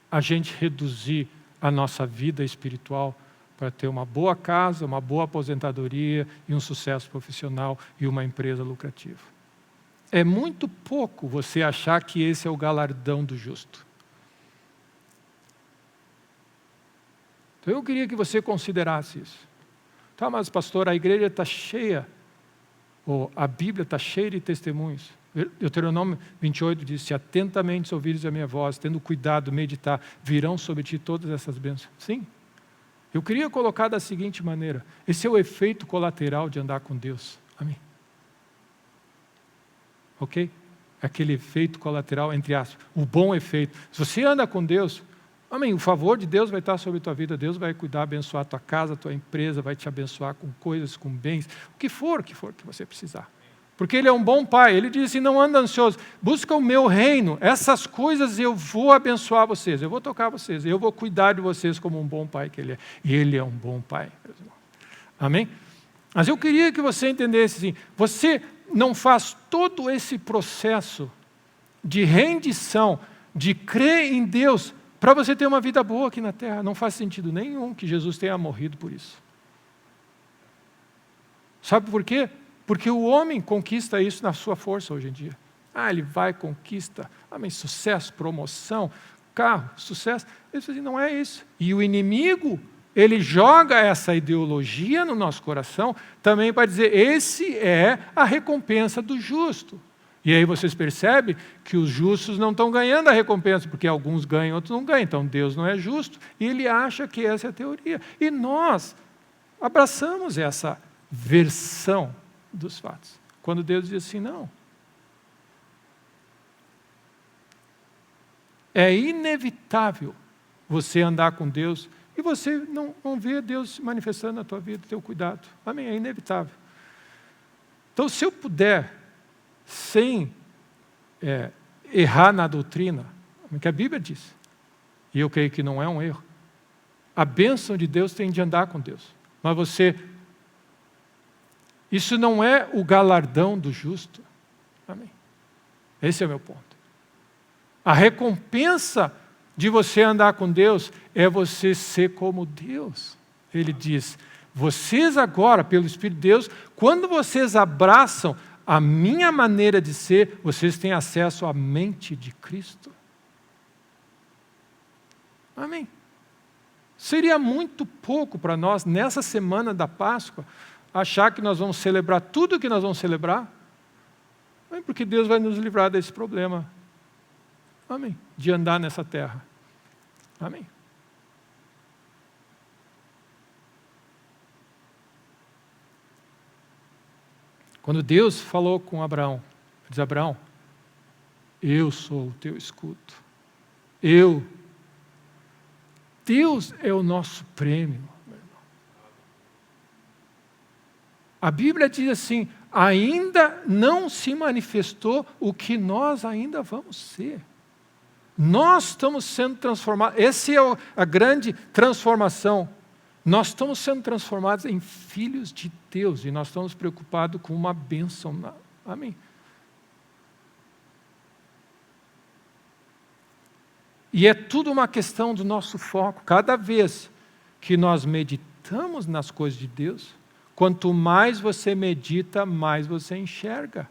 Speaker 1: a gente reduzir a nossa vida espiritual para ter uma boa casa, uma boa aposentadoria e um sucesso profissional e uma empresa lucrativa. É muito pouco você achar que esse é o galardão do justo. Então eu queria que você considerasse isso. Tá, mas pastor, a igreja está cheia, ou a Bíblia está cheia de testemunhos. Deuteronômio 28 diz, se atentamente ouvires a minha voz, tendo cuidado, meditar, virão sobre ti todas essas bênçãos. Sim. Eu queria colocar da seguinte maneira, esse é o efeito colateral de andar com Deus. Amém? Ok? Aquele efeito colateral, entre aspas, o bom efeito. Se você anda com Deus, amém, o favor de Deus vai estar sobre a tua vida, Deus vai cuidar, abençoar a tua casa, a tua empresa, vai te abençoar com coisas, com bens, o que for que você precisar. Porque Ele é um bom Pai, Ele diz assim, não anda ansioso, busca o meu reino, essas coisas eu vou abençoar vocês, eu vou tocar vocês, eu vou cuidar de vocês como um bom Pai que Ele é. E Ele é um bom Pai. Amém? Mas eu queria que você entendesse assim, você não faz todo esse processo de rendição, de crer em Deus, para você ter uma vida boa aqui na terra. Não faz sentido nenhum que Jesus tenha morrido por isso. Sabe por quê? Porque o homem conquista isso na sua força hoje em dia. Ele vai, conquista, amém, sucesso, promoção, carro, sucesso. Ele diz assim, não é isso. E o inimigo, ele joga essa ideologia no nosso coração também para dizer, esse é a recompensa do justo. E aí vocês percebem que os justos não estão ganhando a recompensa, porque alguns ganham, outros não ganham. Então Deus não é justo, e ele acha que essa é a teoria. E nós abraçamos essa versão dos fatos. Quando Deus diz assim, não. É inevitável você andar com Deus e você não ver Deus se manifestando na tua vida, teu cuidado. Amém? É inevitável. Então, se eu puder, sem errar na doutrina, que a Bíblia diz, e eu creio que não é um erro, a bênção de Deus tem de andar com Deus. Mas isso não é o galardão do justo. Amém? Esse é o meu ponto. A recompensa de você andar com Deus é você ser como Deus. Ele diz, vocês agora, pelo Espírito de Deus, quando vocês abraçam a minha maneira de ser, vocês têm acesso à mente de Cristo. Amém? Seria muito pouco para nós, nessa semana da Páscoa, achar que nós vamos celebrar tudo o que nós vamos celebrar, porque Deus vai nos livrar desse problema. Amém? De andar nessa terra. Amém? Quando Deus falou com Abraão, diz: Abraão, eu sou o teu escudo. Deus é o nosso prêmio, meu irmão. A Bíblia diz assim: ainda não se manifestou o que nós ainda vamos ser. Nós estamos sendo transformados. Essa é a grande transformação. Nós estamos sendo transformados em filhos de Deus e nós estamos preocupados com uma bênção. Amém. E é tudo uma questão do nosso foco. Cada vez que nós meditamos nas coisas de Deus, quanto mais você medita, mais você enxerga.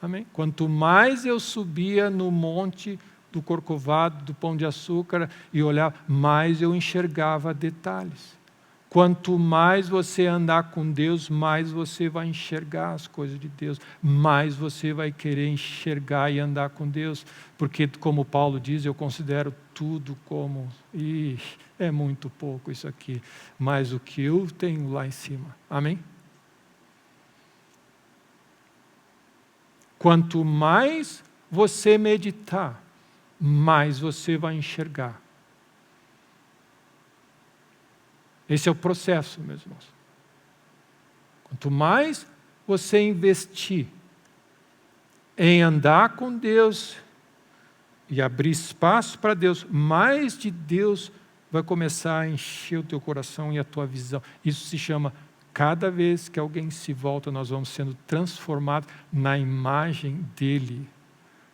Speaker 1: Amém? Quanto mais eu subia no monte do Corcovado, do Pão de Açúcar, e olhava, mais eu enxergava detalhes. Quanto mais você andar com Deus, mais você vai enxergar as coisas de Deus, mais você vai querer enxergar e andar com Deus, porque, como Paulo diz, eu considero tudo como, é muito pouco isso aqui, mas o que eu tenho lá em cima. Amém? Quanto mais você meditar, mais você vai enxergar. Esse é o processo, meus irmãos. Quanto mais você investir em andar com Deus e abrir espaço para Deus, mais de Deus vai começar a encher o teu coração e a tua visão. Isso se chama, cada vez que alguém se volta, nós vamos sendo transformados na imagem dele.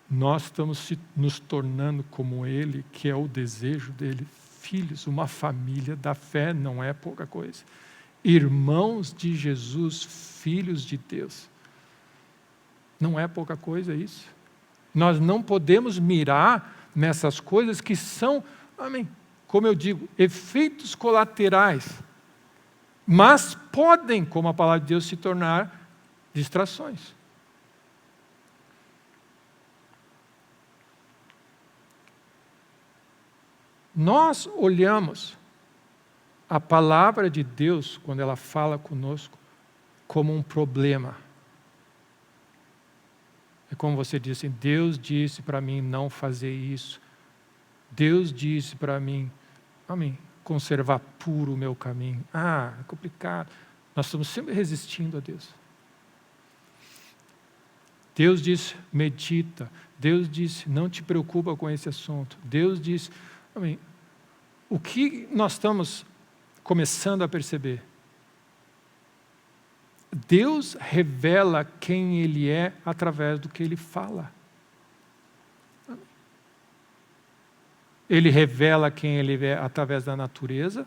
Speaker 1: Nós estamos nos tornando como ele, que é o desejo dele. Filhos, uma família da fé não é pouca coisa. Irmãos de Jesus, filhos de Deus. Não é pouca coisa isso. Nós não podemos mirar nessas coisas que são, amém, como eu digo, efeitos colaterais. Mas podem, como a palavra de Deus, se tornar distrações. Nós olhamos a palavra de Deus, quando ela fala conosco, como um problema. É como você disse, Deus disse para mim não fazer isso. Deus disse para mim, amém, conservar puro o meu caminho. É complicado. Nós estamos sempre resistindo a Deus. Deus disse, medita. Deus disse, não te preocupa com esse assunto. Deus disse, amém. O que nós estamos começando a perceber? Deus revela quem Ele é através do que Ele fala. Ele revela quem Ele é através da natureza.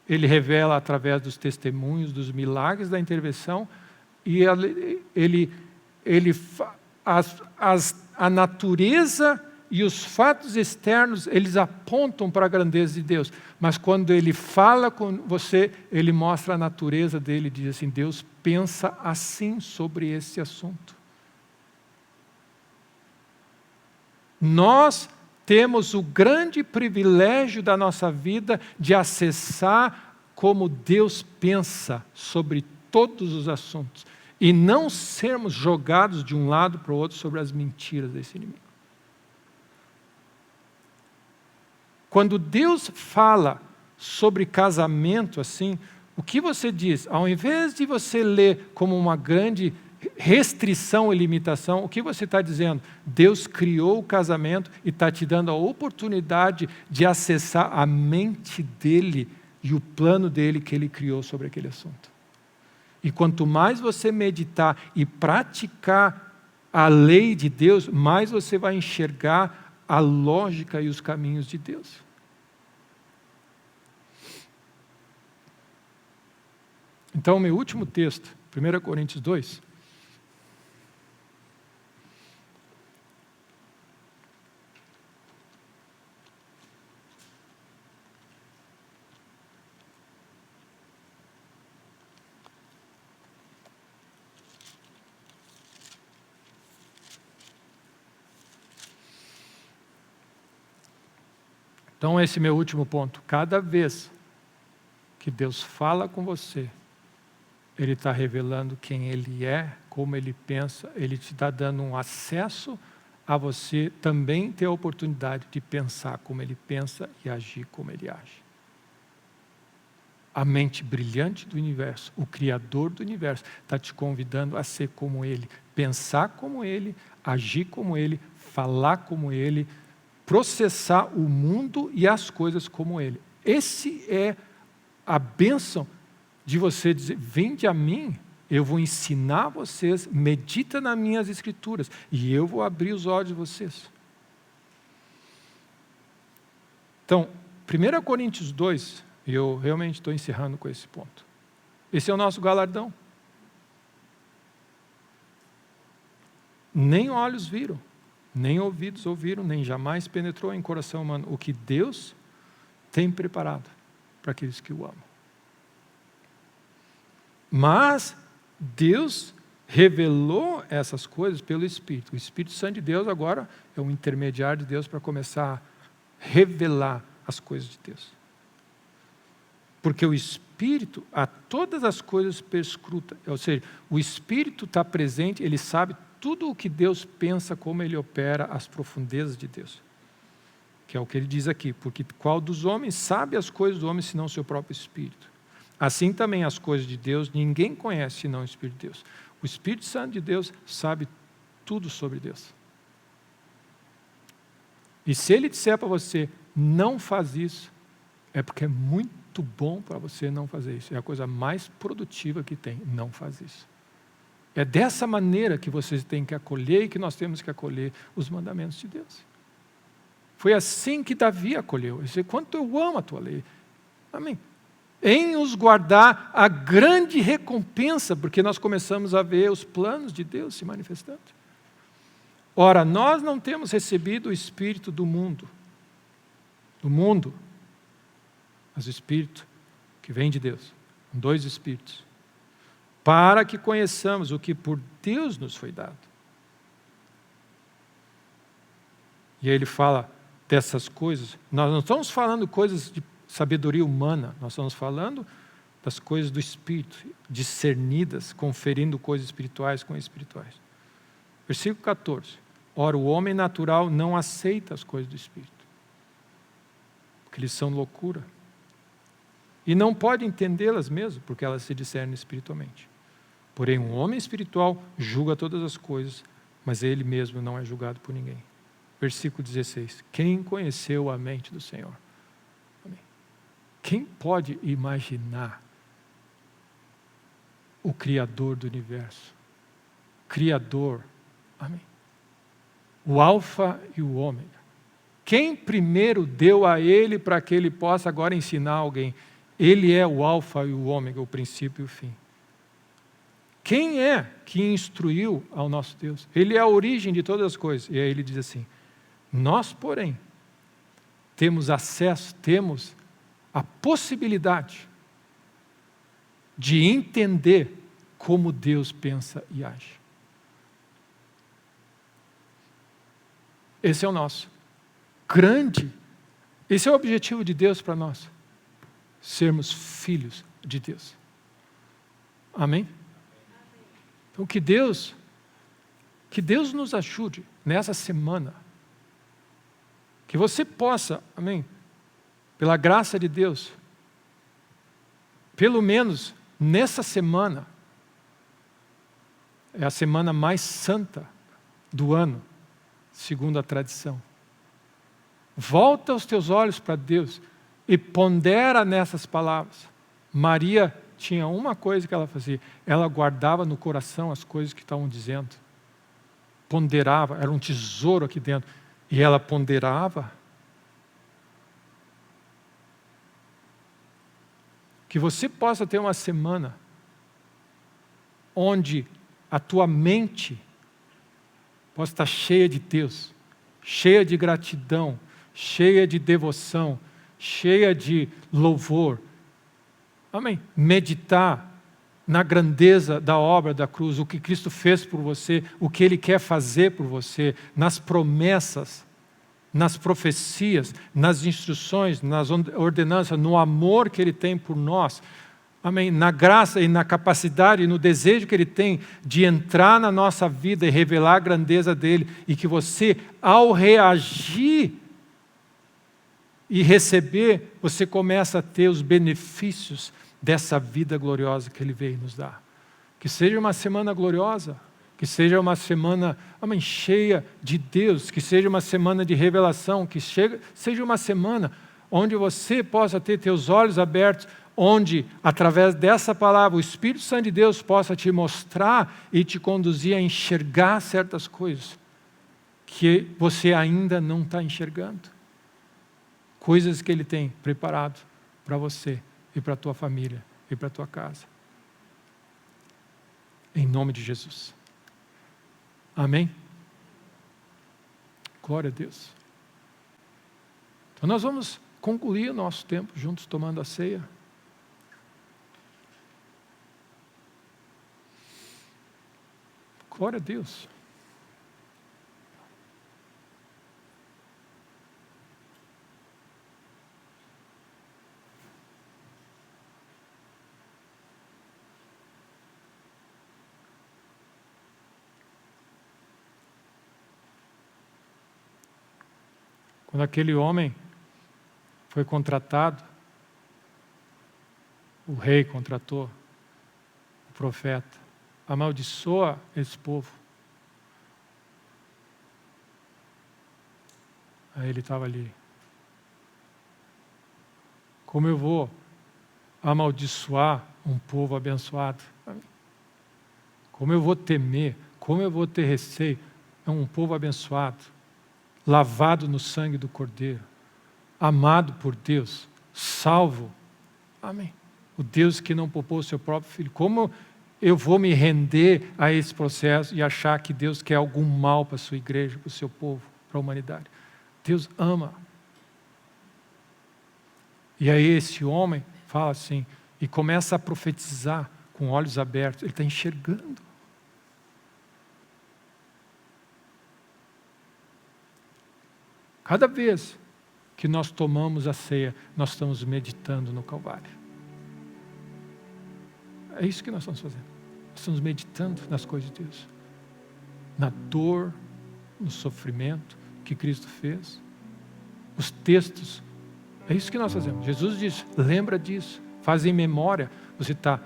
Speaker 1: Ele revela através dos testemunhos, dos milagres, da intervenção. E a natureza e os fatos externos, eles apontam para a grandeza de Deus. Mas quando Ele fala com você, Ele mostra a natureza dele e diz assim, Deus pensa assim sobre esse assunto. Nós temos o grande privilégio da nossa vida de acessar como Deus pensa sobre todos os assuntos. E não sermos jogados de um lado para o outro sobre as mentiras desse inimigo. Quando Deus fala sobre casamento assim, o que você diz? Ao invés de você ler como uma grande restrição e limitação, o que você está dizendo? Deus criou o casamento e está te dando a oportunidade de acessar a mente dele e o plano dele que ele criou sobre aquele assunto. E quanto mais você meditar e praticar a lei de Deus, mais você vai enxergar a lógica e os caminhos de Deus. Então, meu último texto, 1 Coríntios 2. Então, esse é meu último ponto. Cada vez que Deus fala com você, Ele está revelando quem Ele é, como Ele pensa, Ele te está dando um acesso a você também ter a oportunidade de pensar como Ele pensa e agir como Ele age. A mente brilhante do universo, o Criador do universo, está te convidando a ser como Ele, pensar como Ele, agir como Ele, falar como Ele, processar o mundo e as coisas como Ele. Esse é a bênção de você dizer, vinde a mim, eu vou ensinar vocês, medita nas minhas escrituras, e eu vou abrir os olhos de vocês. Então, 1 Coríntios 2, e eu realmente estou encerrando com esse ponto. Esse é o nosso galardão. Nem olhos viram, nem ouvidos ouviram, nem jamais penetrou em coração humano o que Deus tem preparado para aqueles que o amam. Mas Deus revelou essas coisas pelo Espírito. O Espírito Santo de Deus agora é um intermediário de Deus para começar a revelar as coisas de Deus. Porque o Espírito a todas as coisas perscruta. Ou seja, o Espírito está presente, ele sabe tudo o que Deus pensa, como ele opera, as profundezas de Deus. Que é o que ele diz aqui. Porque qual dos homens sabe as coisas do homem, senão o seu próprio Espírito? Assim também as coisas de Deus, ninguém conhece senão o Espírito de Deus. O Espírito Santo de Deus sabe tudo sobre Deus. E se ele disser para você, não faz isso, é porque é muito bom para você não fazer isso. É a coisa mais produtiva que tem, não faz isso. É dessa maneira que vocês têm que acolher e que nós temos que acolher os mandamentos de Deus. Foi assim que Davi acolheu. Ele disse, quanto eu amo a tua lei. Amém. Em os guardar a grande recompensa, porque nós começamos a ver os planos de Deus se manifestando. Ora, nós não temos recebido o Espírito do mundo, mas o Espírito que vem de Deus, dois Espíritos, para que conheçamos o que por Deus nos foi dado. E aí ele fala dessas coisas, nós não estamos falando coisas de sabedoria humana, nós estamos falando das coisas do Espírito, discernidas, conferindo coisas espirituais com espirituais. Versículo 14. Ora, o homem natural não aceita as coisas do Espírito, porque eles são loucura. E não pode entendê-las mesmo, porque elas se discernem espiritualmente. Porém, um homem espiritual julga todas as coisas, mas ele mesmo não é julgado por ninguém. Versículo 16. Quem conheceu a mente do Senhor? Quem pode imaginar o Criador do universo? Criador, amém. O Alfa e o Ômega. Quem primeiro deu a Ele para que Ele possa agora ensinar alguém? Ele é o Alfa e o Ômega, o princípio e o fim. Quem é que instruiu ao nosso Deus? Ele é a origem de todas as coisas. E aí ele diz assim, nós, porém, temos acesso, temos a possibilidade de entender como Deus pensa e age. Esse é o nosso grande, esse é o objetivo de Deus para nós, sermos filhos de Deus. Amém? Então que Deus nos ajude nessa semana, que você possa, amém, pela graça de Deus, pelo menos nessa semana, é a semana mais santa do ano, segundo a tradição. Volta os teus olhos para Deus e pondera nessas palavras. Maria tinha uma coisa que ela fazia, ela guardava no coração as coisas que estavam dizendo. Ponderava, era um tesouro aqui dentro. E ela ponderava. Que você possa ter uma semana onde a tua mente possa estar cheia de Deus, cheia de gratidão, cheia de devoção, cheia de louvor. Amém? Meditar na grandeza da obra da cruz, o que Cristo fez por você, o que Ele quer fazer por você, nas promessas, nas profecias, nas instruções, nas ordenanças, no amor que Ele tem por nós. amém, na graça e na capacidade e no desejo que Ele tem de entrar na nossa vida e revelar a grandeza dEle, e que você, ao reagir e receber, você começa a ter os benefícios dessa vida gloriosa que Ele veio nos dar. Que seja uma semana gloriosa, que seja uma semana, amém, cheia de Deus, que seja uma semana de revelação, que seja uma semana onde você possa ter teus olhos abertos, onde, através dessa palavra, o Espírito Santo de Deus possa te mostrar e te conduzir a enxergar certas coisas que você ainda não está enxergando. Coisas que Ele tem preparado para você e para a tua família e para a tua casa. Em nome de Jesus. Amém? Glória a Deus. Então nós vamos concluir o nosso tempo juntos tomando a ceia. Glória a Deus. Quando aquele homem foi contratado, o rei contratou o profeta, amaldiçoa esse povo. Aí ele estava ali. Como eu vou amaldiçoar um povo abençoado? Como eu vou temer? Como eu vou ter receio? É um povo abençoado, lavado no sangue do Cordeiro, amado por Deus, salvo. Amém. O Deus que não poupou o seu próprio Filho. Como eu vou me render a esse processo e achar que Deus quer algum mal para a sua igreja, para o seu povo, para a humanidade? Deus ama. E aí esse homem fala assim, e começa a profetizar com olhos abertos. Ele está enxergando. Cada vez que nós tomamos a ceia, nós estamos meditando no Calvário. É isso que nós estamos fazendo. Nós estamos meditando nas coisas de Deus. Na dor, no sofrimento que Cristo fez. Os textos. É isso que nós fazemos. Jesus disse, lembra disso. Faz em memória. Você está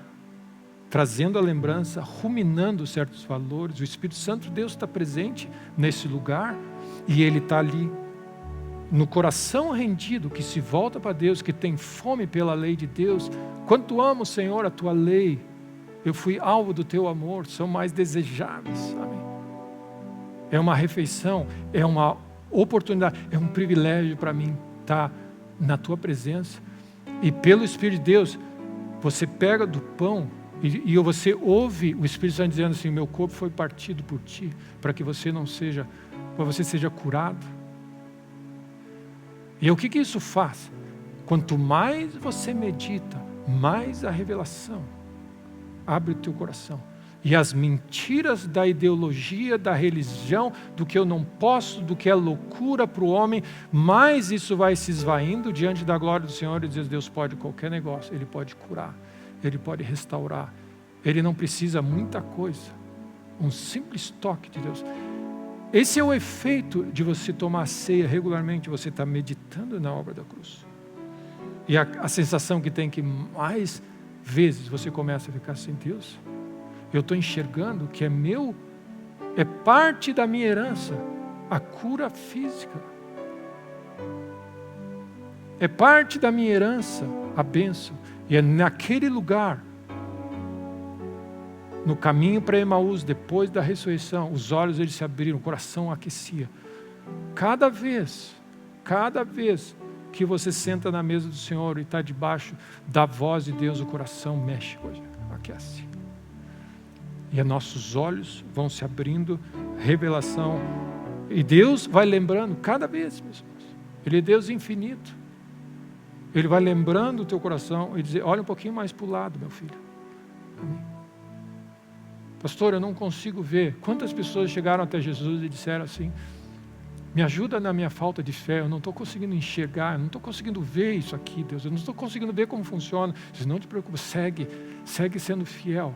Speaker 1: trazendo a lembrança, ruminando certos valores. O Espírito Santo de Deus está presente nesse lugar. E Ele está ali. No coração rendido, que se volta para Deus, que tem fome pela lei de Deus. Quanto amo, Senhor, a tua lei. Eu fui alvo do teu amor, são mais desejáveis. Amém. É uma refeição, é uma oportunidade, é um privilégio para mim estar na tua presença. E pelo Espírito de Deus, você pega do pão e você ouve o Espírito Santo dizendo assim, meu corpo foi partido por ti, para que você seja curado. E o que isso faz? Quanto mais você medita, mais a revelação abre o teu coração. E as mentiras da ideologia, da religião, do que eu não posso, do que é loucura para o homem, mais isso vai se esvaindo diante da glória do Senhor e diz, Deus pode qualquer negócio, Ele pode curar, Ele pode restaurar, Ele não precisa muita coisa, um simples toque de Deus. Esse é o efeito de você tomar a ceia regularmente, você está meditando na obra da cruz. E a sensação que tem que mais vezes você começa a ficar assim, Deus, eu estou enxergando que é parte da minha herança, a cura física. É parte da minha herança, a bênção. E é naquele lugar, no caminho para Emaús, depois da ressurreição, os olhos eles se abriram, o coração aquecia. Cada vez que você senta na mesa do Senhor e está debaixo da voz de Deus, o coração mexe, aquece. E nossos olhos vão se abrindo, revelação. E Deus vai lembrando cada vez, meus irmãos. Ele é Deus infinito. Ele vai lembrando o teu coração e dizer, olha um pouquinho mais para o lado, meu filho. Amém. Pastor, eu não consigo ver. Quantas pessoas chegaram até Jesus e disseram assim, Me ajuda na minha falta de fé, eu não estou conseguindo enxergar, eu não estou conseguindo ver isso aqui, Deus, eu não estou conseguindo ver como funciona. Diz, não te preocupe, segue sendo fiel,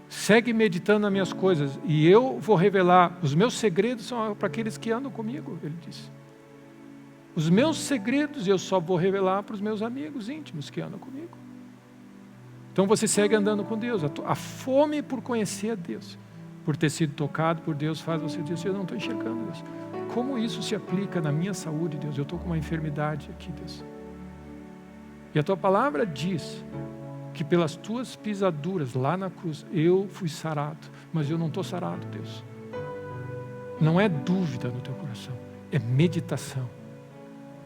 Speaker 1: segue meditando nas minhas coisas, e eu vou revelar, os meus segredos são para aqueles que andam comigo, ele disse. Os meus segredos eu só vou revelar para os meus amigos íntimos que andam comigo. Então você segue andando com Deus, a fome por conhecer a Deus, por ter sido tocado por Deus, faz você dizer, eu não estou enxergando Deus. Como isso se aplica na minha saúde, Deus? Eu estou com uma enfermidade aqui, Deus. E a tua palavra diz que pelas tuas pisaduras lá na cruz, eu fui sarado, mas eu não estou sarado, Deus. Não é dúvida no teu coração, é meditação.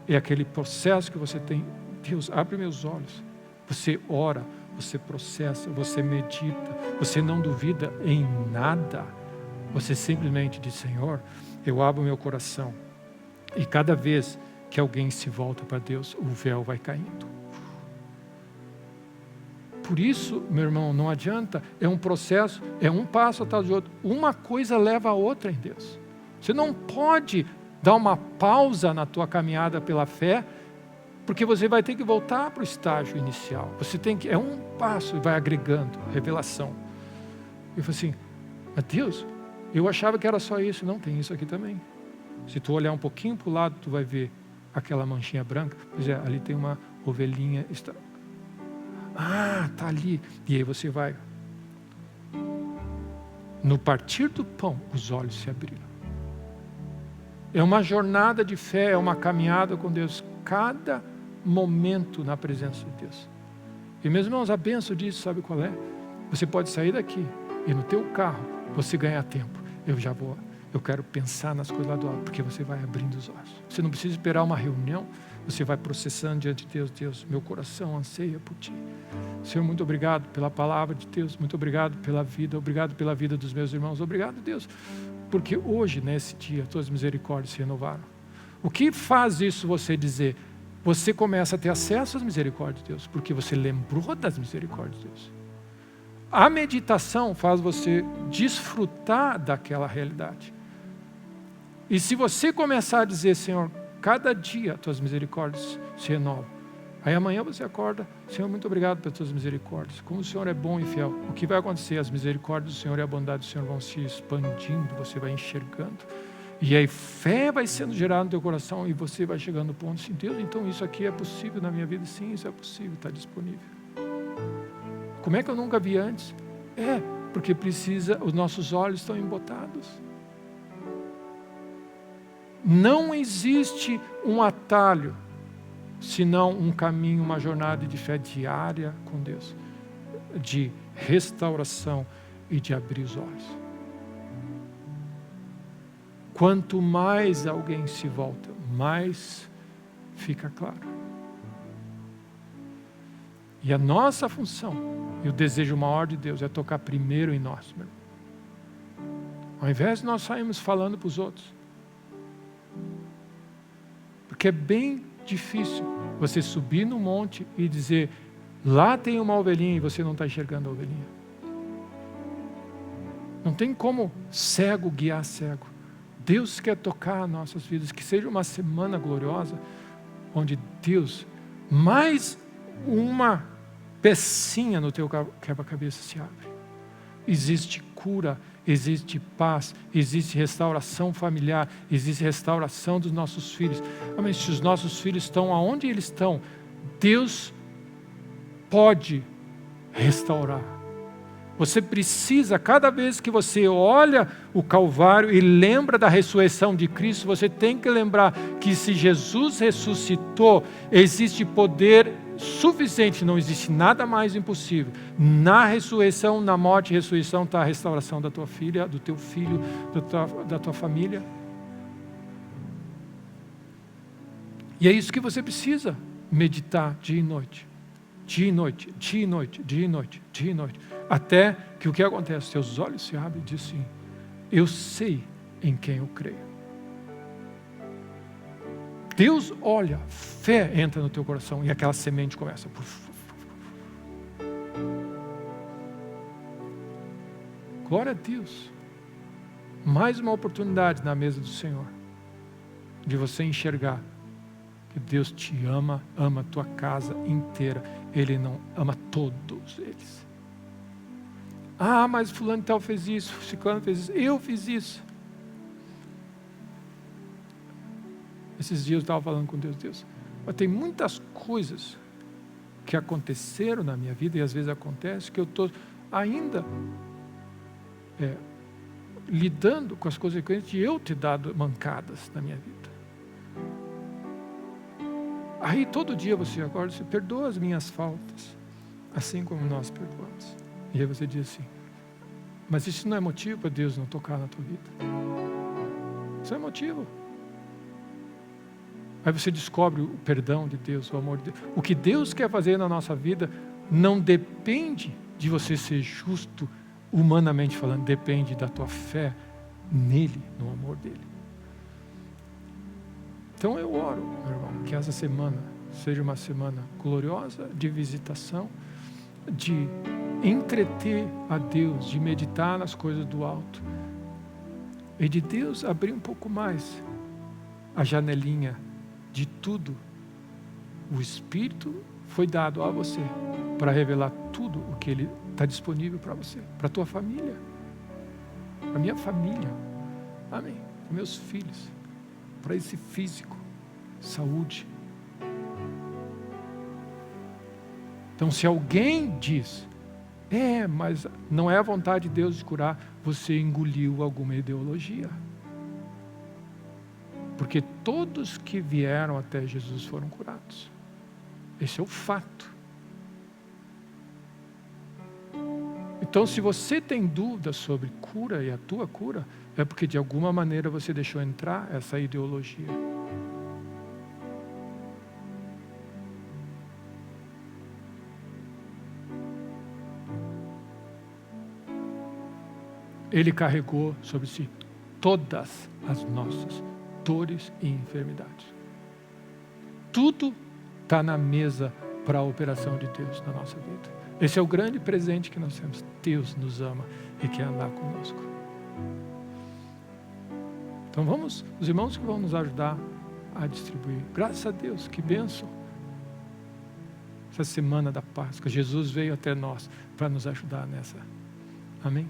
Speaker 1: É aquele processo que você tem. Deus, abre meus olhos. Você ora, você processa, você medita, você não duvida em nada. Você simplesmente diz, Senhor, eu abro meu coração. E cada vez que alguém se volta para Deus, o véu vai caindo. Por isso, meu irmão, não adianta, é um processo, é um passo atrás do outro. Uma coisa leva a outra em Deus. Você não pode dar uma pausa na tua caminhada pela fé, porque você vai ter que voltar para o estágio inicial. Você tem que, é um passo e vai agregando, revelação. Eu falei assim, mas Deus, eu achava que era só isso. Não, tem isso aqui também. Se tu olhar um pouquinho para o lado, tu vai ver aquela manchinha branca. Pois é, ali tem uma ovelhinha. Ah, está ali. E aí você vai. No partir do pão, os olhos se abriram. É uma jornada de fé, é uma caminhada com Deus. Cada momento na presença de Deus. E meus irmãos, a bênção disso, sabe qual é? Você pode sair daqui e no teu carro você ganhar tempo. Eu quero pensar nas coisas lá do alto, porque você vai abrindo os olhos. Você não precisa esperar uma reunião, você vai processando diante de Deus. Deus, meu coração anseia por Ti. Senhor, muito obrigado pela palavra de Deus, muito obrigado pela vida, obrigado pela vida dos meus irmãos, obrigado Deus, porque hoje, nesse dia, Tuas misericórdias se renovaram. O que faz isso você dizer? Você começa a ter acesso às misericórdias de Deus, porque você lembrou das misericórdias de Deus. A meditação faz você desfrutar daquela realidade. E se você começar a dizer, Senhor, cada dia Tuas misericórdias se renovam. Aí amanhã você acorda, Senhor, muito obrigado pelas Tuas misericórdias. Como o Senhor é bom e fiel. O que vai acontecer? As misericórdias do Senhor e a bondade do Senhor vão se expandindo, você vai enxergando. E aí fé vai sendo gerada no teu coração e você vai chegando no ponto assim, Deus, então isso aqui é possível na minha vida? Sim, isso é possível, está disponível. Como é que eu nunca vi antes? Porque os nossos olhos estão embotados. Não existe um atalho, senão um caminho, uma jornada de fé diária com Deus, de restauração e de abrir os olhos. Quanto mais alguém se volta, mais fica claro. E a nossa função, e o desejo maior de Deus é tocar primeiro em nós, meu irmão. Ao invés de nós sairmos falando para os outros. Porque é bem difícil você subir no monte e dizer, lá tem uma ovelhinha e você não está enxergando a ovelhinha. Não tem como cego guiar cego. Deus quer tocar nossas vidas, que seja uma semana gloriosa, onde Deus, mais uma pecinha no teu quebra-cabeça se abre. Existe cura, existe paz, existe restauração familiar, existe restauração dos nossos filhos. Mas se os nossos filhos estão aonde eles estão, Deus pode restaurar. Você precisa, cada vez que você olha o Calvário e lembra da ressurreição de Cristo, você tem que lembrar que se Jesus ressuscitou, existe poder suficiente, não existe nada mais impossível. Na ressurreição, na morte e ressurreição está a restauração da tua filha, do teu filho, da tua família. E é isso que você precisa meditar dia e noite. Dia e noite, dia e noite, dia e noite, dia e noite. Até que o que acontece? Teus olhos se abrem e diz assim, eu sei em quem eu creio. Deus olha, fé entra no teu coração e aquela semente começa. Glória a Deus. Mais uma oportunidade na mesa do Senhor. de você enxergar que Deus te ama, ama a tua casa inteira. Ele não ama todos eles. Ah, mas fulano tal fez isso, ciclano fez isso, eu fiz isso. Esses dias eu estava falando com Deus, mas tem muitas coisas que aconteceram na minha vida, e às vezes acontece, que eu estou ainda lidando com as consequências de eu ter dado mancadas na minha vida. Aí todo dia você acorda e você perdoa as minhas faltas, assim como nós perdoamos. E aí você diz assim, mas isso não é motivo para Deus não tocar na tua vida. Isso é motivo. Aí você descobre o perdão de Deus, o amor de Deus. O que Deus quer fazer na nossa vida não depende de você ser justo, humanamente falando, depende da tua fé nele, no amor dele. Então eu oro, meu irmão, que essa semana seja uma semana gloriosa de visitação, de entreter a Deus, de meditar nas coisas do alto, e de Deus abrir um pouco mais a janelinha de tudo. O Espírito foi dado a você para revelar tudo o que Ele está disponível para você, para a tua família, para a minha família, amém, para meus filhos, para esse físico, saúde. Então, se alguém diz, mas não é a vontade de Deus de curar, você engoliu alguma ideologia. Porque todos que vieram até Jesus foram curados. Esse é o fato. Então, se você tem dúvidas sobre cura e a tua cura, é porque de alguma maneira você deixou entrar essa ideologia. Ele carregou sobre si todas as nossas dores e enfermidades. Tudo está na mesa para a operação de Deus na nossa vida. Esse é o grande presente que nós temos. Deus nos ama e quer andar conosco. Então vamos, os irmãos que vão nos ajudar a distribuir. Graças a Deus, que bênção. Essa semana da Páscoa, Jesus veio até nós para nos ajudar nessa. Amém?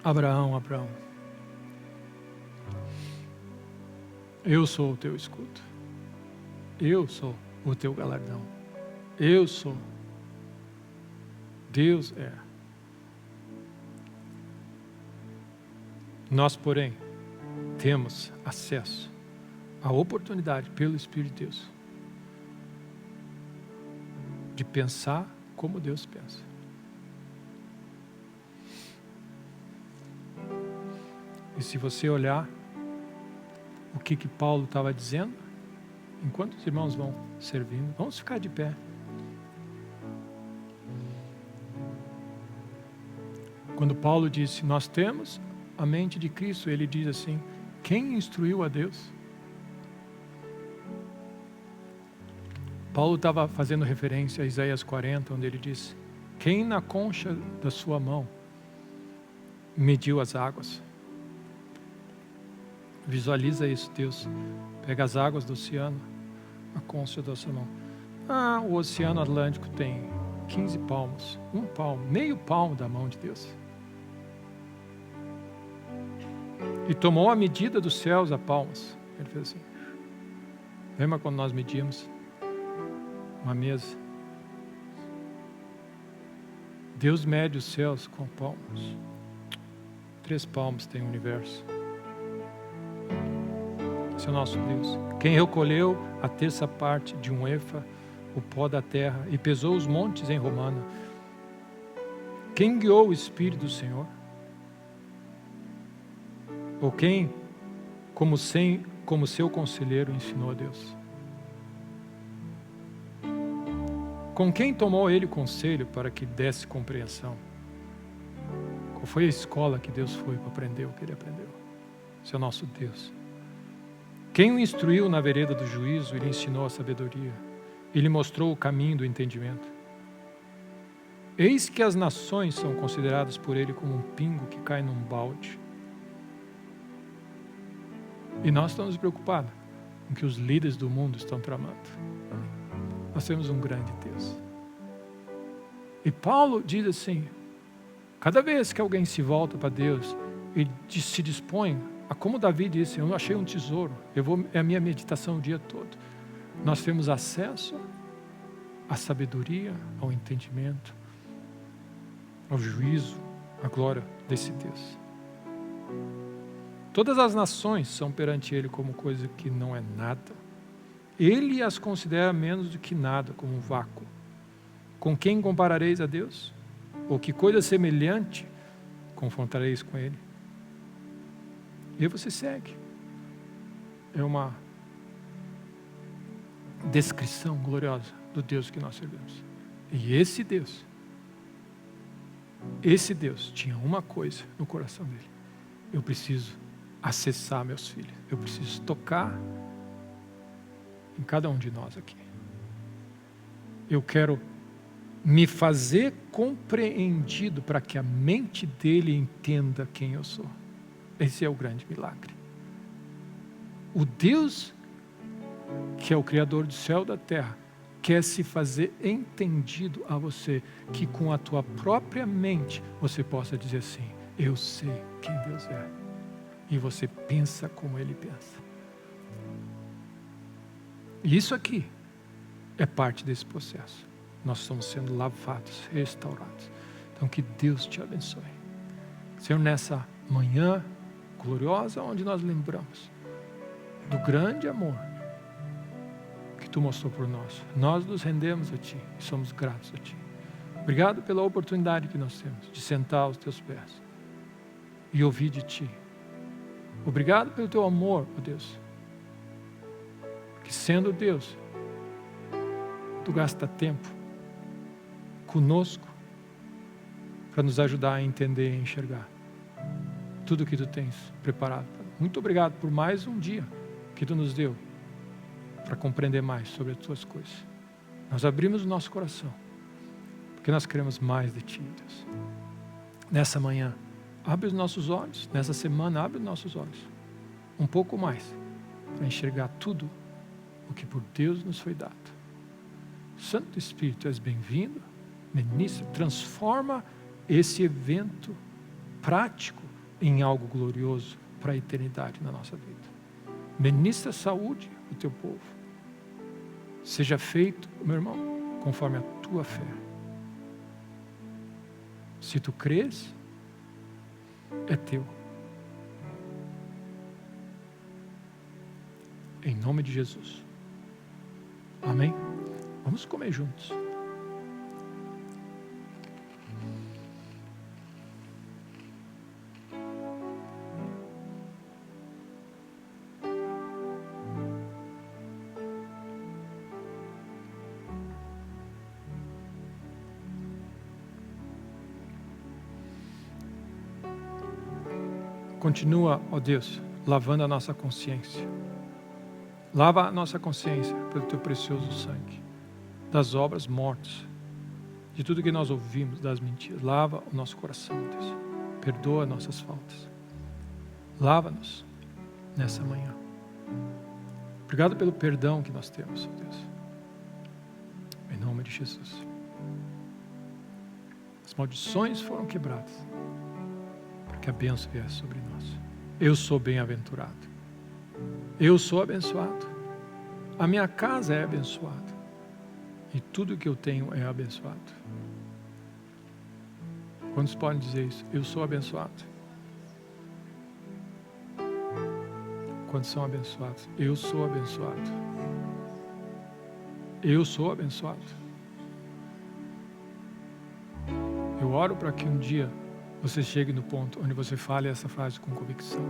Speaker 1: Abraão, eu sou o teu escudo, eu sou o teu galardão, eu sou, Deus é. Nós, porém, temos acesso à oportunidade pelo Espírito de Deus de pensar como Deus pensa. E se você olhar o que Paulo estava dizendo, enquanto os irmãos vão servindo, vamos ficar de pé. Quando Paulo disse, nós temos a mente de Cristo, ele diz assim, quem instruiu a Deus? Paulo estava fazendo referência a Isaías 40, onde ele diz, quem na concha da sua mão mediu as águas? Visualiza isso, Deus pega as águas do oceano, a concha da sua mão. O oceano Atlântico tem 15 palmos, um palmo, meio palmo da mão de Deus. E tomou a medida dos céus a palmos. Ele fez assim. Lembra quando nós medíamos uma mesa? Deus mede os céus com palmos. 3 palmos tem o universo. Esse é o nosso Deus. Quem recolheu a terça parte de um efa, o pó da terra, e pesou os montes em romana, Quem guiou o Espírito do Senhor? Ou quem, como seu conselheiro, ensinou a Deus? Com quem tomou ele conselho para que desse compreensão? Qual foi a escola que Deus foi para aprender o que ele aprendeu? Esse é o nosso Deus. Quem o instruiu na vereda do juízo e lhe ensinou a sabedoria? E lhe mostrou o caminho do entendimento? Eis que as nações são consideradas por ele como um pingo que cai num balde. E nós estamos preocupados com o que os líderes do mundo estão tramando. Nós temos um grande Deus. E Paulo diz assim, cada vez que alguém se volta para Deus e se dispõe, como Davi disse, eu achei um tesouro, é a minha meditação o dia todo. Nós temos acesso à sabedoria, ao entendimento, ao juízo, à glória desse Deus. Todas as nações são perante Ele como coisa que não é nada. Ele as considera menos do que nada, como um vácuo. Com quem comparareis a Deus? Ou que coisa semelhante confrontareis com Ele? E você segue. É uma descrição gloriosa do Deus que nós servimos. E esse Deus tinha uma coisa no coração dele. Eu preciso acessar meus filhos. Eu preciso tocar em cada um de nós aqui. Eu quero me fazer compreendido para que a mente dele entenda quem eu sou. Esse é o grande milagre. O Deus que é o Criador do céu e da terra quer se fazer entendido a você, que com a tua própria mente você possa dizer assim, eu sei quem Deus é. E você pensa como Ele pensa. E isso aqui é parte desse processo. Nós estamos sendo lavados, restaurados. Então que Deus te abençoe. Senhor, nessa manhã gloriosa, onde nós lembramos do grande amor que Tu mostrou por nós. Nós nos rendemos a Ti e somos gratos a Ti. Obrigado pela oportunidade que nós temos de sentar aos Teus pés e ouvir de Ti. Obrigado pelo Teu amor, ó Deus, que sendo Deus, Tu gasta tempo conosco para nos ajudar a entender e enxergar tudo o que Tu tens preparado. Muito obrigado por mais um dia que Tu nos deu para compreender mais sobre as Tuas coisas. Nós abrimos o nosso coração porque nós queremos mais de Ti, Deus. Nessa manhã, abre os nossos olhos. Nessa semana, abre os nossos olhos um pouco mais para enxergar tudo o que por Deus nos foi dado. Santo Espírito, és bem-vindo. Ministra, transforma esse evento prático em algo glorioso para a eternidade na nossa vida. Ministra saúde ao Teu povo. Seja feito, meu irmão, conforme a Tua fé. Se Tu crês, é Teu. Em nome de Jesus. Amém? Vamos comer juntos. Continua, ó Deus, lavando a nossa consciência. Lava a nossa consciência pelo Teu precioso sangue, das obras mortas, de tudo que nós ouvimos, das mentiras. Lava o nosso coração, Deus. Perdoa nossas faltas. Lava-nos nessa manhã. Obrigado pelo perdão que nós temos, ó Deus. Em nome de Jesus. As maldições foram quebradas para que a bênção viesse sobre nós. Eu sou bem-aventurado. Eu sou abençoado. A minha casa é abençoada. E tudo que eu tenho é abençoado. Quantos podem dizer isso? Eu sou abençoado. Quantos são abençoados? Eu sou abençoado. Eu sou abençoado. Eu oro para que um dia você chegue no ponto onde você fale essa frase com convicção.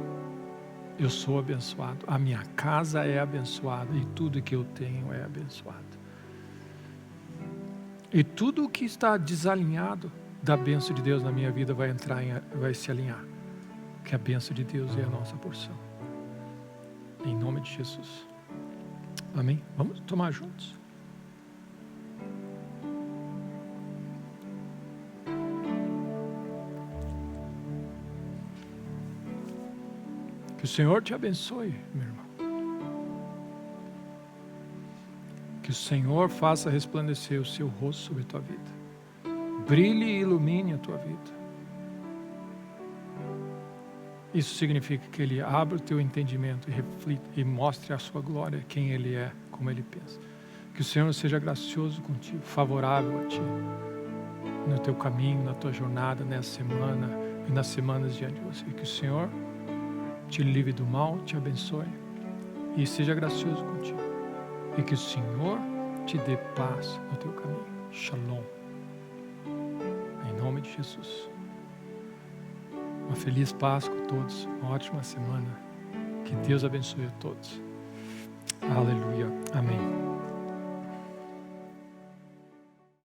Speaker 1: Eu sou abençoado, a minha casa é abençoada e tudo que eu tenho é abençoado. E tudo o que está desalinhado da bênção de Deus na minha vida vai se alinhar. Que a bênção de Deus é a nossa porção. Em nome de Jesus. Amém? Vamos tomar juntos. Que o Senhor te abençoe, meu irmão. Que o Senhor faça resplandecer o seu rosto sobre a tua vida. Brilhe e ilumine a tua vida. Isso significa que Ele abra o teu entendimento e reflita e mostre a sua glória, quem Ele é, como Ele pensa. Que o Senhor seja gracioso contigo, favorável a ti, no teu caminho, na tua jornada, nessa semana e nas semanas diante de você. Que o Senhor te livre do mal, te abençoe e seja gracioso contigo. E que o Senhor te dê paz no teu caminho. Shalom. Em nome de Jesus. Uma feliz Páscoa a todos, uma ótima semana. Que Deus abençoe a todos. Aleluia.